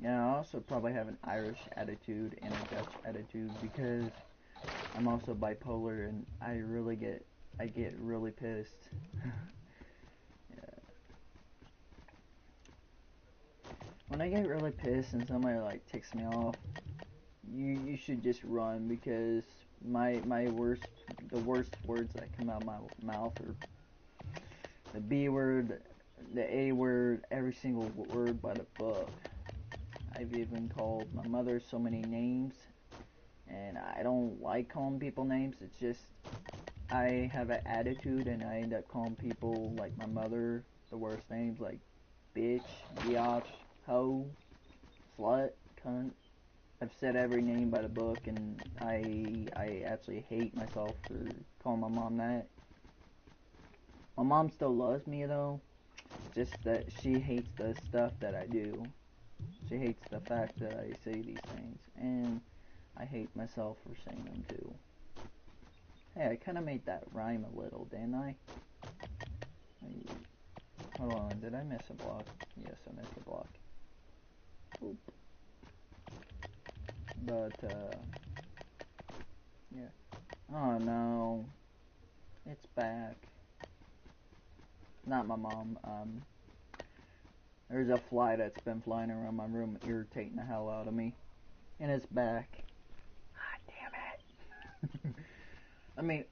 Speaker 2: Yeah, I also probably have an Irish attitude and a Dutch attitude because I'm also bipolar and I get really pissed. Yeah. When I get really pissed and somebody like ticks me off, you should just run, because the worst words that come out of my mouth are the B word, the A word, every single word by the book. I've even called my mother so many names, and I don't like calling people names. It's just I have an attitude, and I end up calling people, like my mother, the worst names, like bitch, biatch, hoe, slut, cunt. I've said every name by the book, and I actually hate myself for calling my mom that. My mom still loves me though, just that she hates the stuff that I do. She hates the fact that I say these things, and I hate myself for saying them too. Hey, I kind of made that rhyme a little, didn't I? Hold on, did I miss a block? Yes, I missed a block. Oop. But, yeah. Oh no. It's back. Not my mom, there's a fly that's been flying around my room irritating the hell out of me. And it's back. God damn it.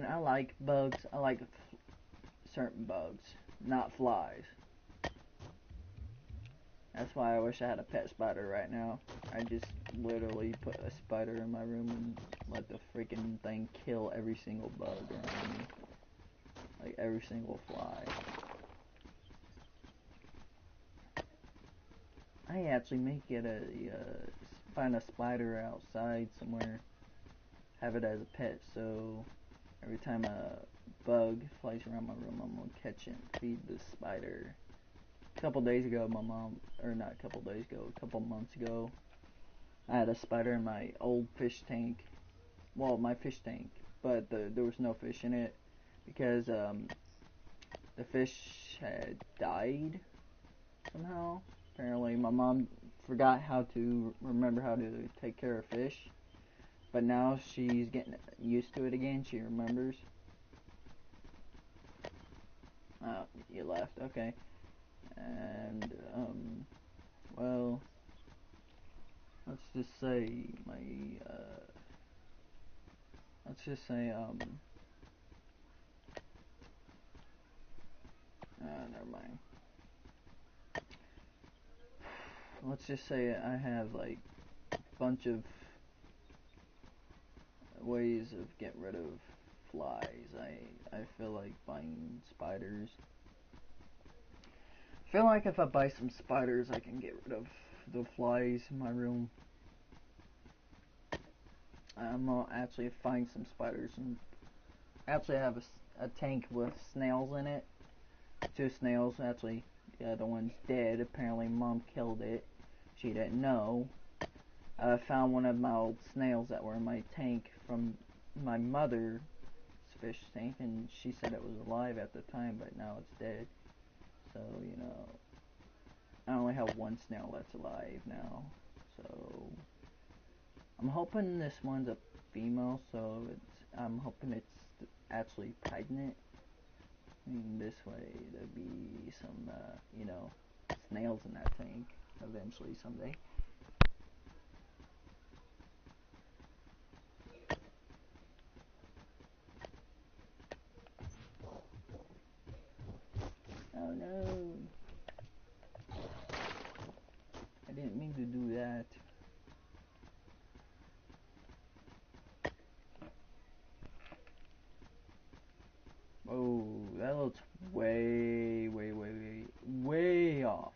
Speaker 2: I like bugs. I like certain bugs, not flies. That's why I wish I had a pet spider right now. I just literally put a spider in my room and let the freaking thing kill every single bug around me. Like every single fly. I actually may get find a spider outside somewhere, have it as a pet, so every time a bug flies around my room, I'm gonna catch it and feed the spider. A couple months ago, I had a spider in my old fish tank. Well, my fish tank, but there was no fish in it because the fish had died somehow. Apparently, my mom forgot how to take care of fish, but now she's getting used to it again. She remembers. Oh, you left. Okay. And well, let's just say never mind. Let's just say I have like a bunch of ways of getting rid of flies. I feel like buying spiders. I feel like if I buy some spiders, I can get rid of the flies in my room. I'm gonna actually find some spiders, and actually have a tank with snails in it. 2 snails, actually. The other one's dead. Apparently Mom killed it. She didn't know. I found one of my old snails that were in my tank from my mother's fish tank, and she said it was alive at the time, but now it's dead. So, I only have 1 snail that's alive now. So, I'm hoping this one's a female, so I'm hoping it's actually pregnant. And this way there'd be some, you know, snails in that tank eventually someday. Oh no! I didn't mean to do that. Oh, that looks way off.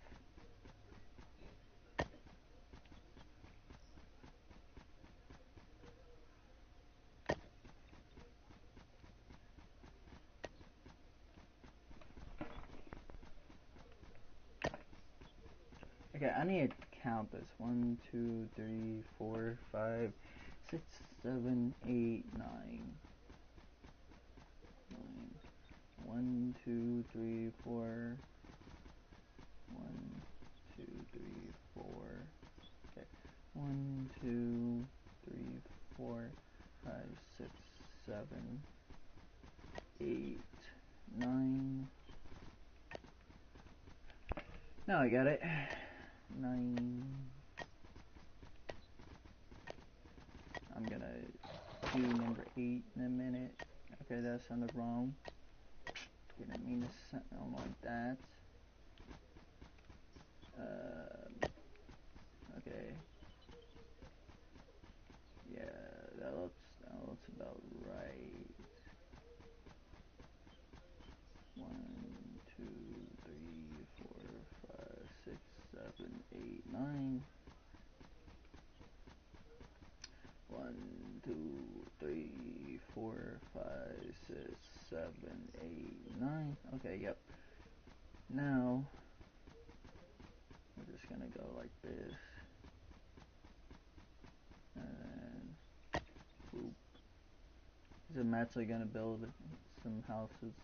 Speaker 2: Okay, I need to count this. 1, 2, 3, 4, 5, 6, 7, 8, 9. 1, 2, 3, 4. 1, 2, 3, 4. Okay. 1, 2, 3, 4, 5, 6, 7, 8, 9. Now I got it. 9. I'm gonna do number 8 in a minute. Okay, that sounded wrong. Didn't mean to sound like that. Okay. Yeah, that looks about right. 1, 2, 3, 4, 5, 6, 7, 8, 9. 1, 2, 3, 4, 5, 6, 7, 8, 9. Okay, yep. Now we're just gonna go like this. And boop. So I'm actually gonna build some houses.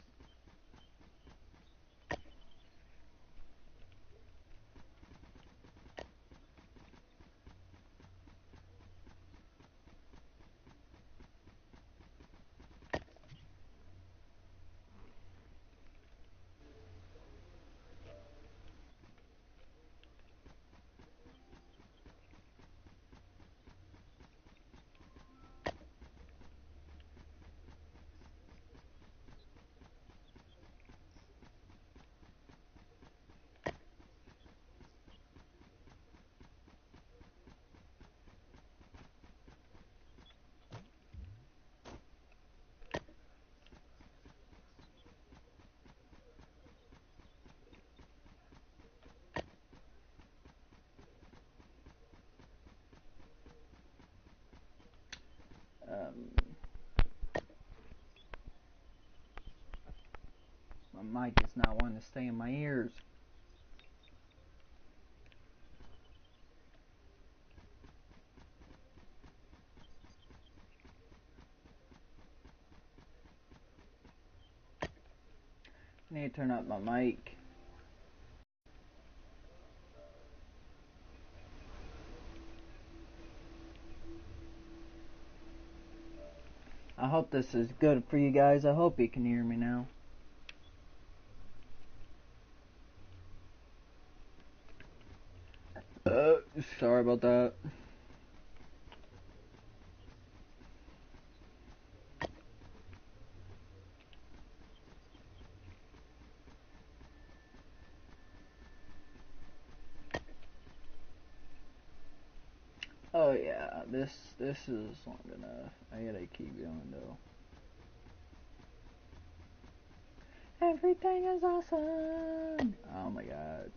Speaker 2: My mic is not wanting to stay in my ears. I need to turn up my mic. I hope this is good for you guys. I hope you can hear me now. Sorry about that. Oh yeah, this is long enough. I gotta keep going though. Everything is awesome. Oh my god.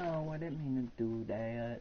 Speaker 2: Oh, I didn't mean to do that.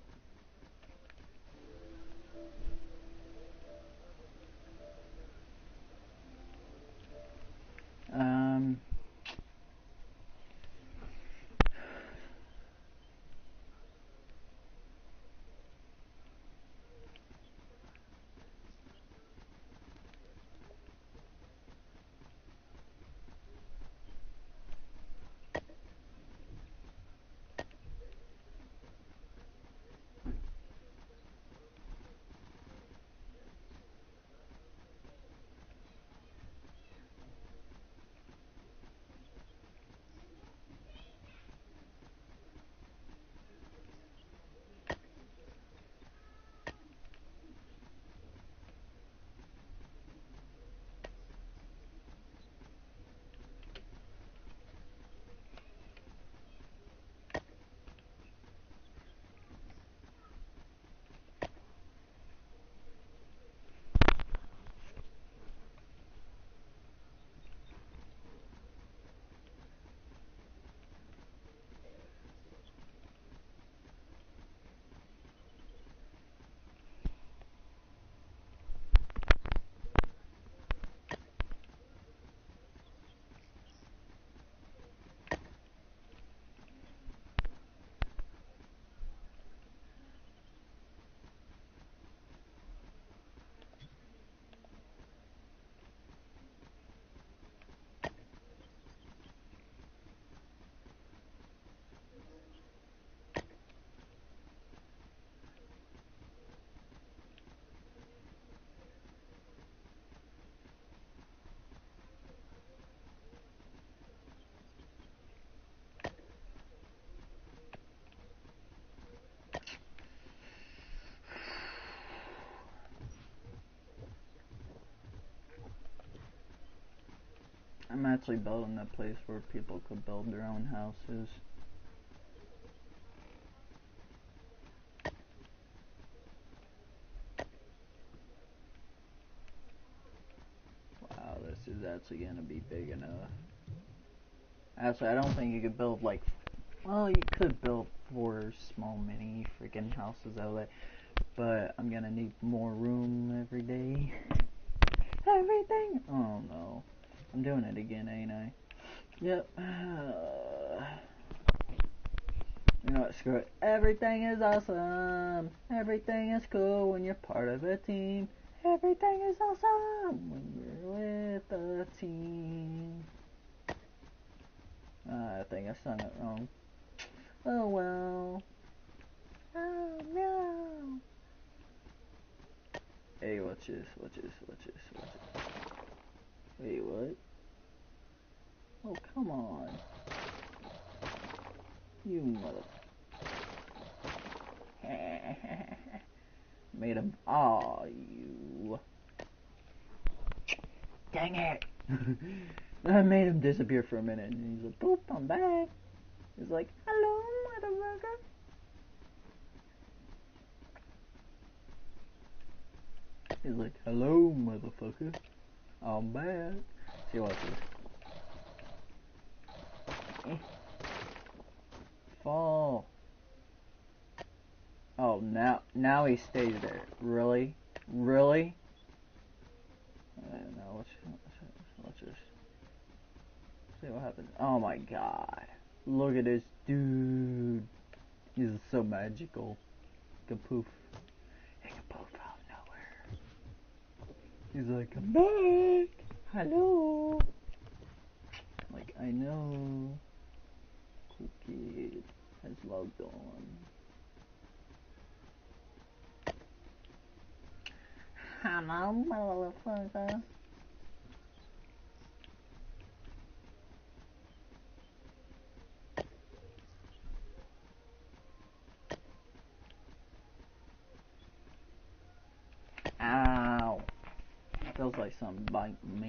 Speaker 2: I'm actually building a place where people could build their own houses. Wow, this is actually gonna be big enough. Actually, I don't think you could build like, well, you could build 4 small mini freaking houses out of it, but I'm gonna need more room every day. Everything! Oh no. I'm doing it again, ain't I? Yep. You know what, screw it. Everything is awesome. Everything is cool when you're part of a team. Everything is awesome when you're with a team. I think I sung it wrong. Oh well. Oh no. Hey, watch this, watch this, watch this, watch this. Wait, what? Oh, come on. You mother... Made him... Aw, you... Dang it! I made him disappear for a minute, and he's like, boop, I'm back. He's like, hello, motherfucker. He's like, hello, motherfucker. I'm back. See what this. Fall. Oh, now he stays there. Really? Really? Now watch this. See what happens. Oh my god. Look at this dude. He's so magical. Kapoof. He can poof out of nowhere. He's like, I'm back. Hello. Like, I know. Cool kid has logged on. Hello, motherfucker. Ow. Feels like something biting me.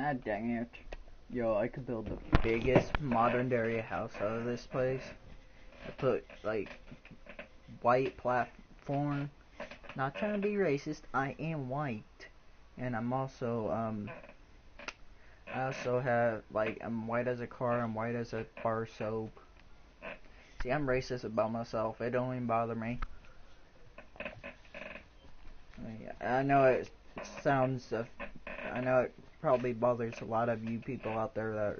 Speaker 2: God dang it. Yo, I could build the biggest modern day house out of this place. I put, like, white platform. Not trying to be racist, I am white. And I'm also, I also have, like, I'm white as a car, I'm white as a bar soap. See, I'm racist about myself, it don't even bother me. I know it sounds, I know it probably bothers a lot of you people out there that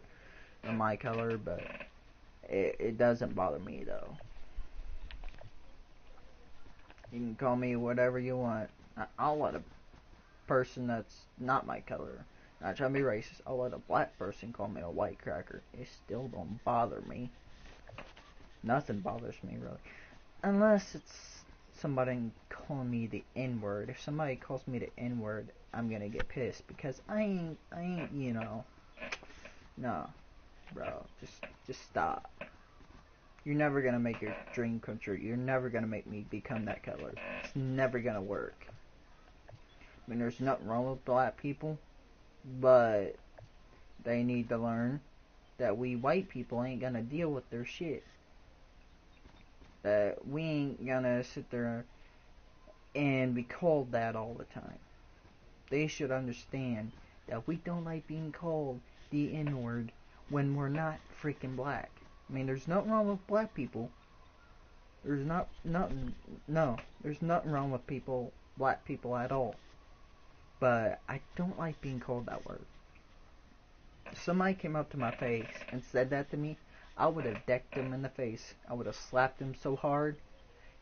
Speaker 2: are my color, but it doesn't bother me though. You can call me whatever you want. I'll let a person that's not my color, not trying to be racist, I'll let a black person call me a white cracker. It still don't bother me. Nothing bothers me really. Unless it's somebody calling me the N-word. If somebody calls me the N-word, I'm gonna get pissed because I ain't, you know. No, bro, just stop. You're never gonna make your dream come true. You're never gonna make me become that color. It's never gonna work. I mean, there's nothing wrong with black people, but they need to learn that we white people ain't gonna deal with their shit. That we ain't gonna sit there and be called that all the time. They should understand that we don't like being called the N-word when we're not freaking black. I mean, there's nothing wrong with black people. There's there's nothing wrong with black people at all. But I don't like being called that word. If somebody came up to my face and said that to me, I would have decked them in the face. I would have slapped them so hard,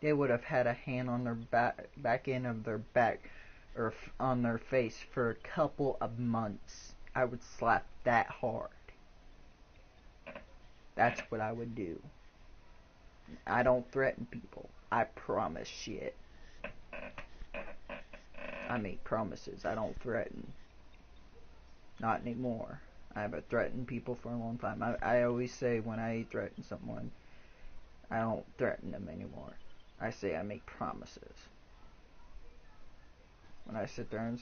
Speaker 2: they would have had a hand on their back end of their back, or on their face for a couple of months. I would slap that hard. That's what I would do. I don't threaten people. I promise shit. I make promises. I don't threaten. Not anymore. I haven't threatened people for a long time. I always say when I threaten someone, I don't threaten them anymore. I say I make promises. When I sit there and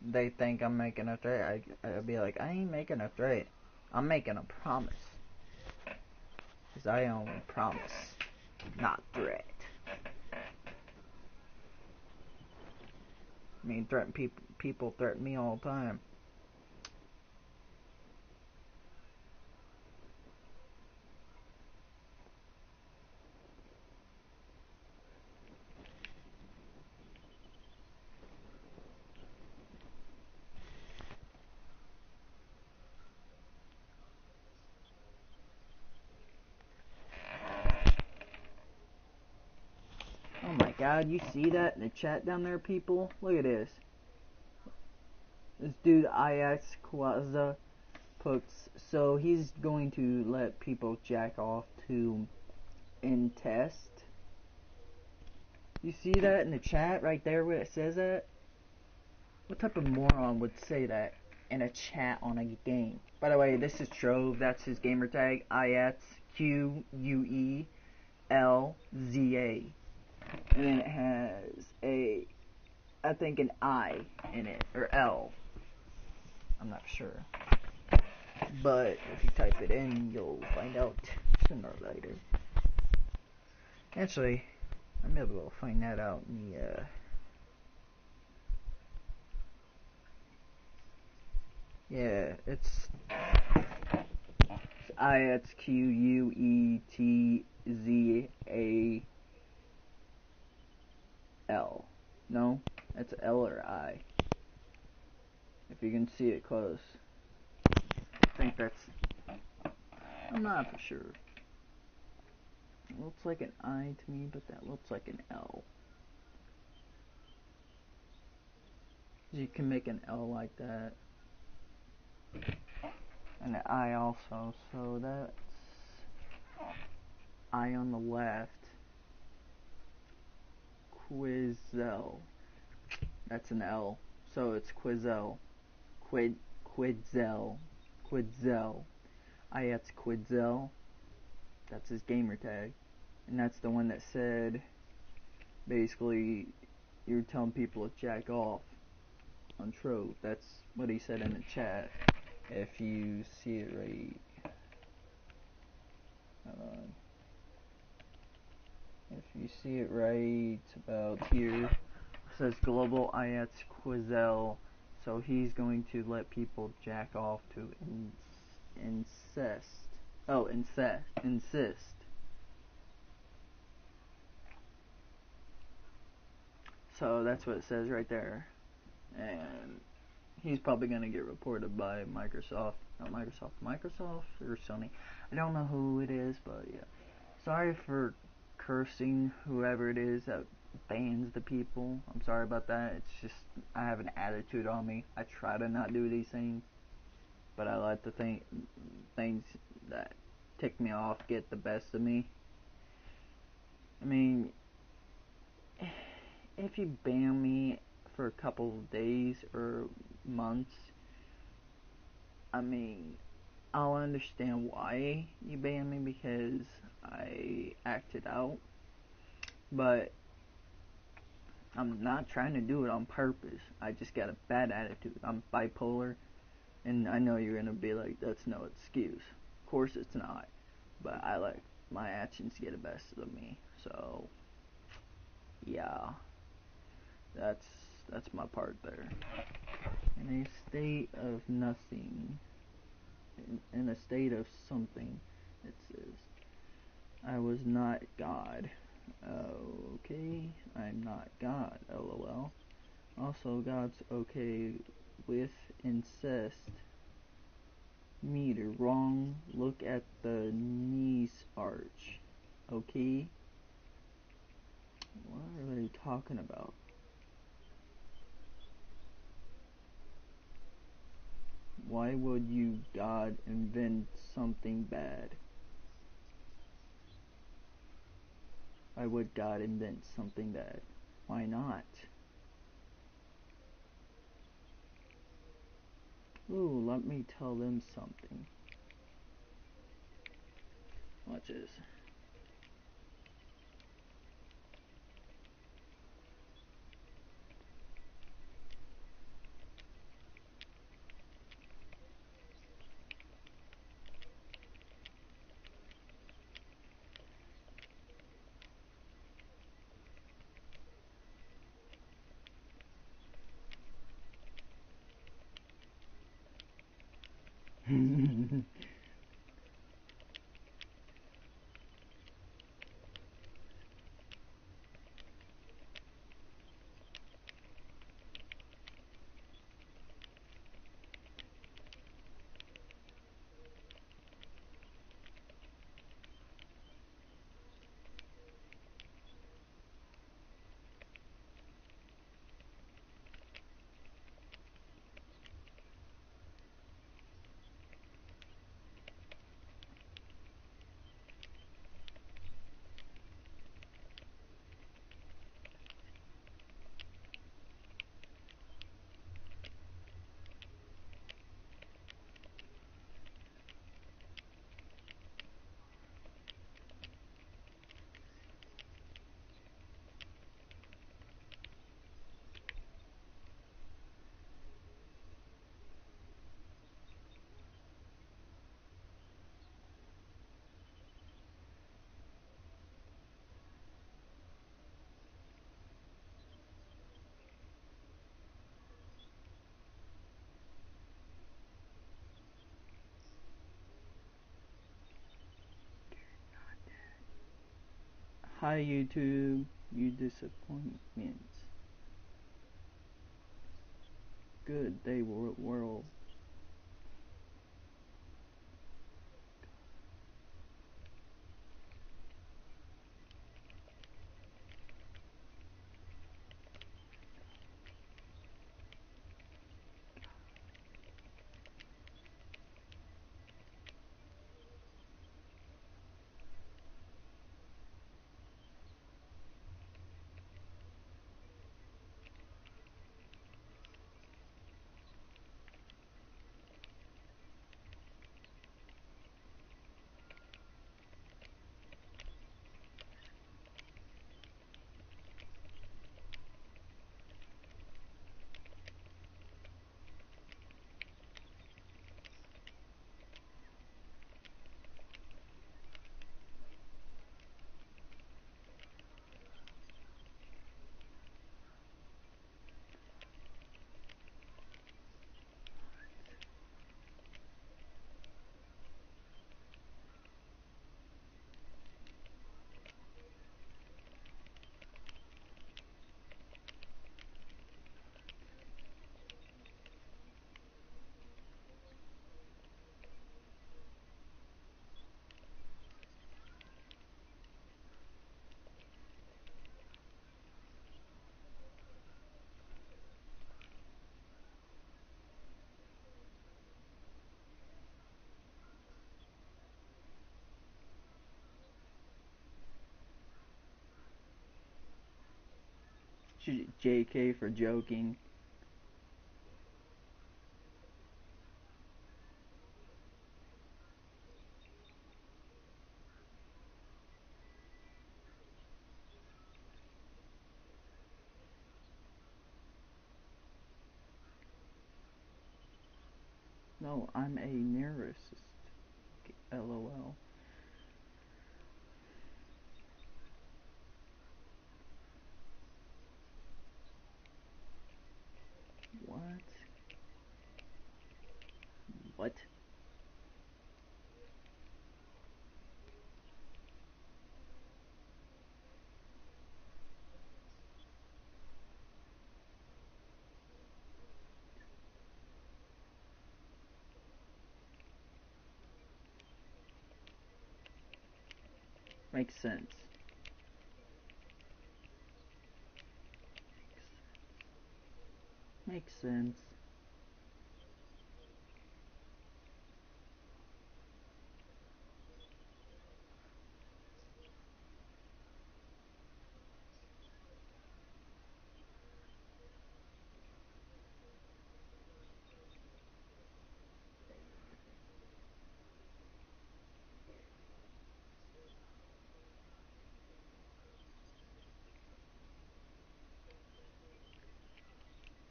Speaker 2: they think I'm making a threat, I'll be like, I ain't making a threat. I'm making a promise. Because I only promise, not threat. I mean, people threaten me all the time. Oh my god, you see that in the chat down there, people? Look at this. This dude, IX Kwaza, puts, so he's going to let people jack off to in test. You see that in the chat right there where it says that? What type of moron would say that in a chat on a game? By the way, this is Trove, that's his gamer tag, IXQUELZA. And then it has I think an I in it, or L. I'm not sure. But if you type it in, you'll find out sooner or later. Actually, I'm able to find that out in the, yeah, it's IXQUETZAL. No, it's L or I. If you can see it close. I think that's, I'm not for sure. It looks like an I to me, but that looks like an L. You can make an L like that. And an I also, so that's I on the left. Quizel. That's an L. So it's Quizel. Quidzel. It's Quidzel. That's his gamer tag. And that's the one that said, basically, you're telling people to jack off on Trove. That's what he said in the chat. If you see it right, hold on. If you see it right about here, it says Global IATS Quizelle. So he's going to let people jack off to insist. So that's what it says right there. And he's probably going to get reported by Microsoft or Sony. I don't know who it is, but yeah. Sorry for cursing whoever it is that bans the people. I'm sorry about that. It's just, I have an attitude on me. I try to not do these things, but I let the things that tick me off get the best of me. I mean, if you ban me for a couple of days or months, I mean, I'll understand why you ban me because I acted out, but I'm not trying to do it on purpose. I just got a bad attitude. I'm bipolar, and I know you're gonna be like, that's no excuse. Of course it's not, but I let my actions get the best of me. So yeah, that's my part there. In a state of nothing, in a state of something, it says, I was not God. Okay, I'm not God, lol. Also, God's okay with incest. Meter, wrong. Look at the knees arch. Okay? What are they talking about? Why would you, God, invent something bad? Why would God invent something bad? Why not? Ooh, let me tell them something. Watch this. Hi YouTube, you disappointments. Good day world. JK for joking. No, I'm a neurosist. LOL. What? What? Makes sense. Makes sense.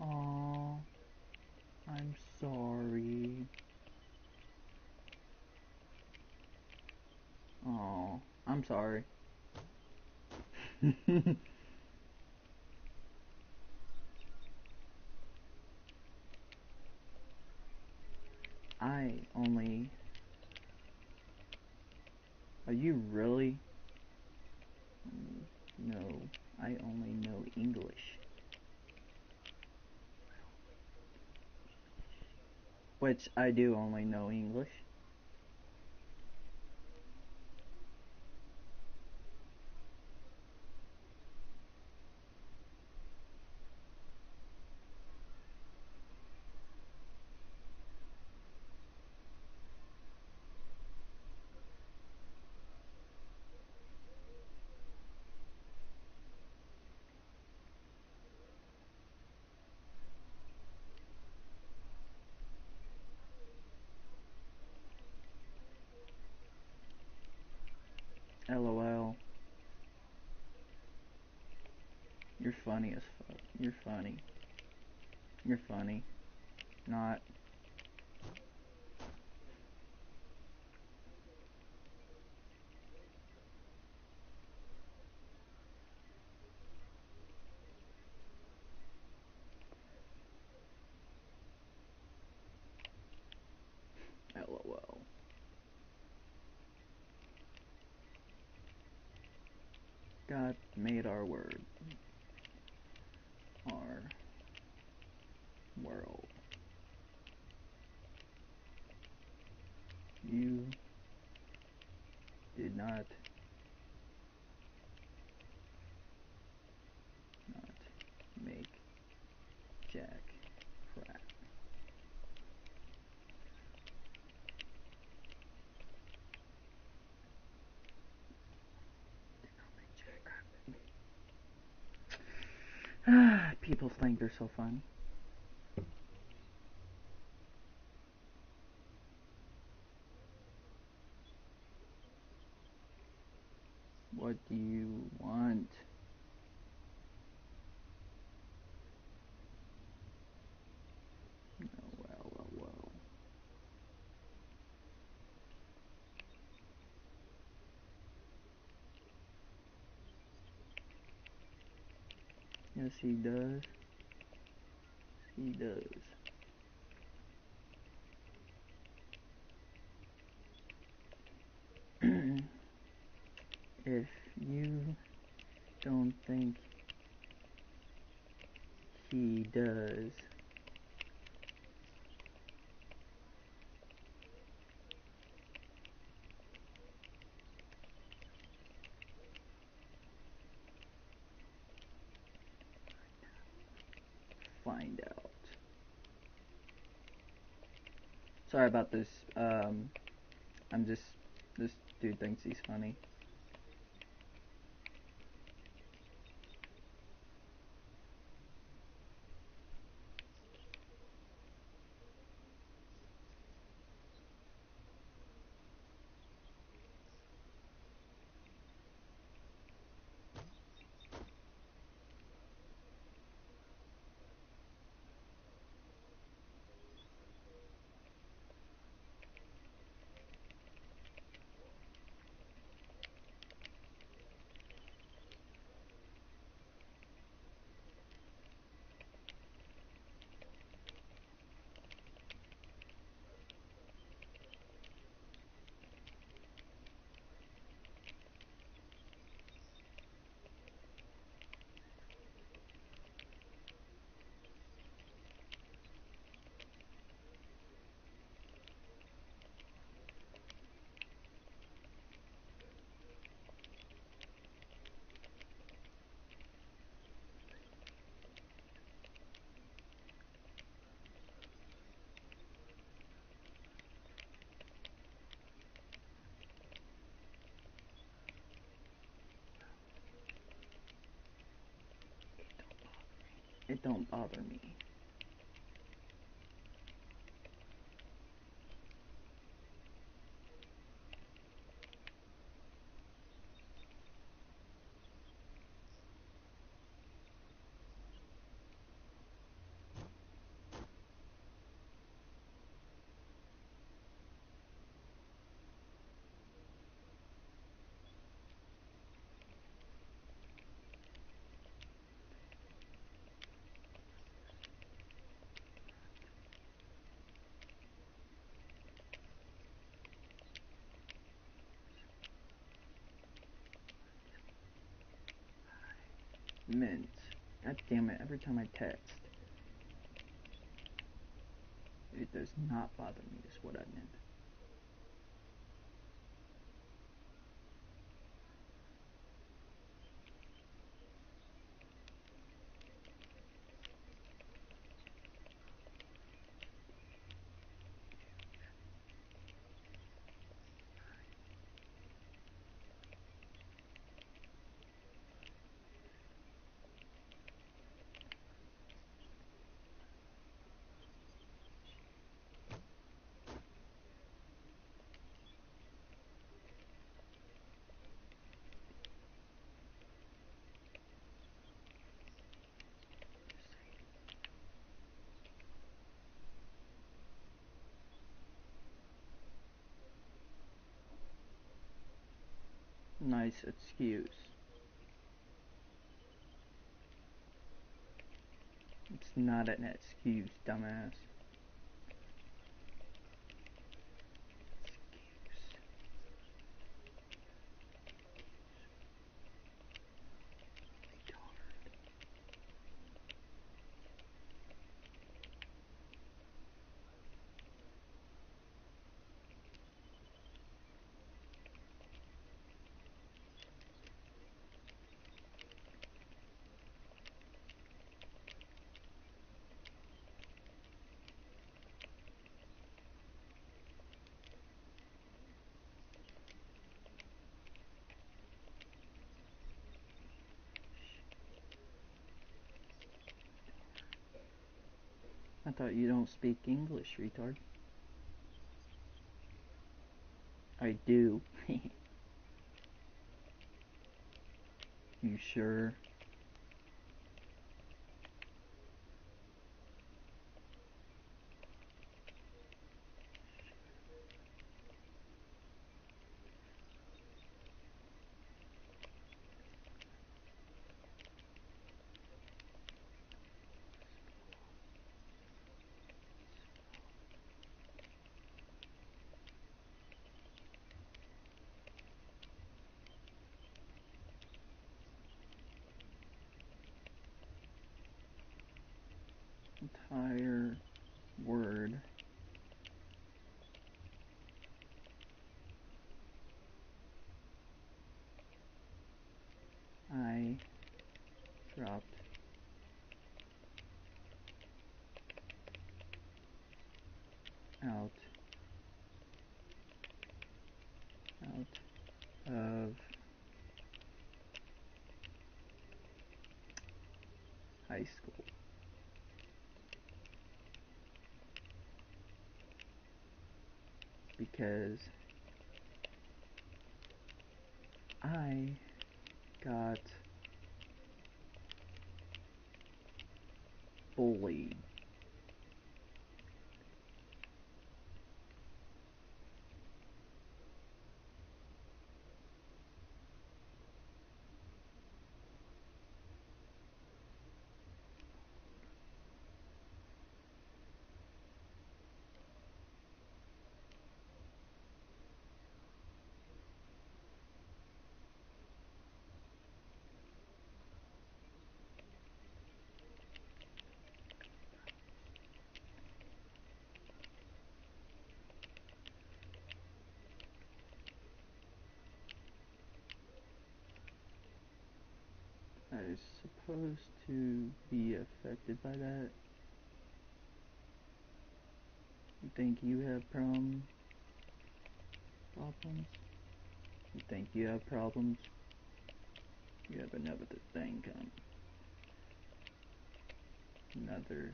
Speaker 2: Aww, I'm sorry. Aww, I'm sorry. I only... Are you really? No, I only know English. Which I do only know English. LOL. You're funny as fuck. You're funny. You're funny. Not. LOL. God made our word. Our world. You did not make jack crap. Did not make jack crap. People think they're so funny. What do you want? Oh, well. Yes, he does. He does. If you don't think he does, find out. Sorry about this. This dude thinks he's funny. It don't bother me. Mint. God damn it, every time I text. It does not bother me, is what I meant. Nice excuse. It's not an excuse, dumbass. I thought you don't speak English, retard. I do. You sure? Entire word. I dropped out of high school. Because I got bullied. I was supposed to be affected by that. You think you have problems? You think you have problems? You have another thing coming. another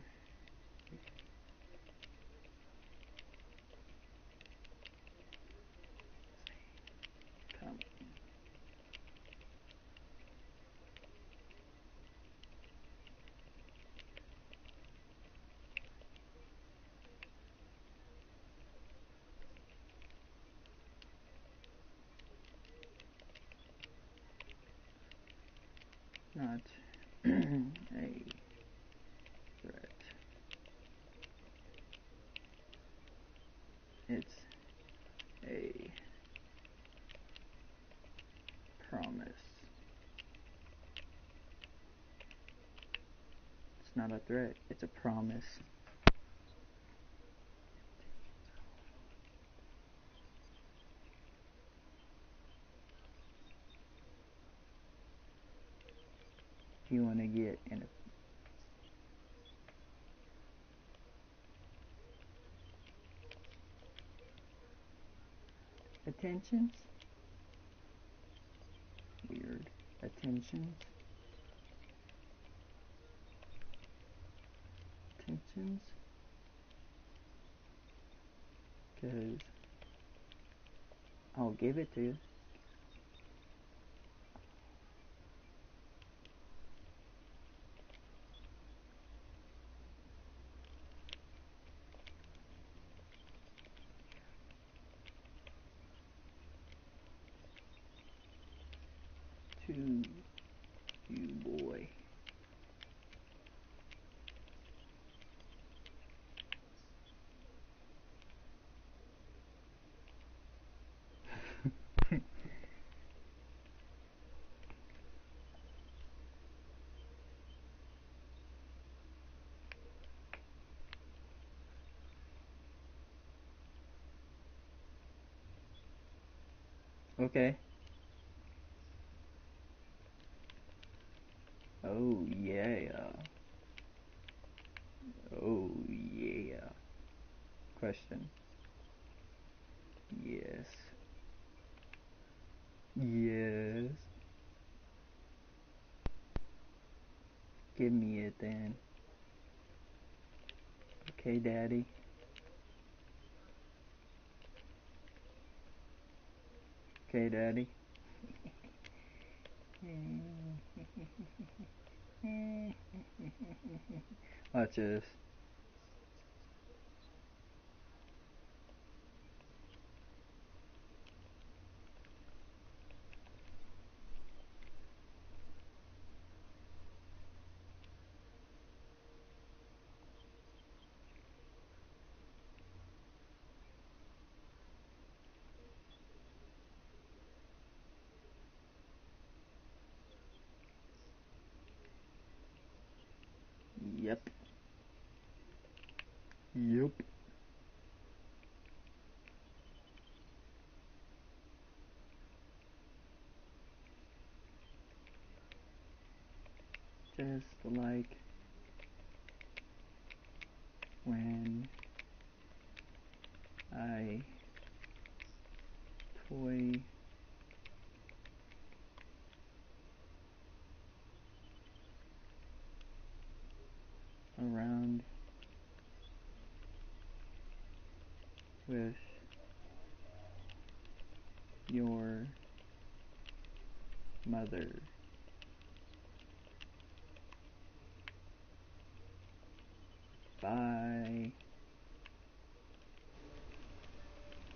Speaker 2: come not a threat. It's a promise. It's not a threat, it's a promise. If you want to get in attentions, weird attentions, because I'll give it to you. To you, boy. Okay. Oh yeah. Oh yeah. Question. Yes. Yes. Give me it then. Okay, Daddy. Okay, Daddy. Watch this. Yep. Yep. Just like when I toy around with your mother. Bye.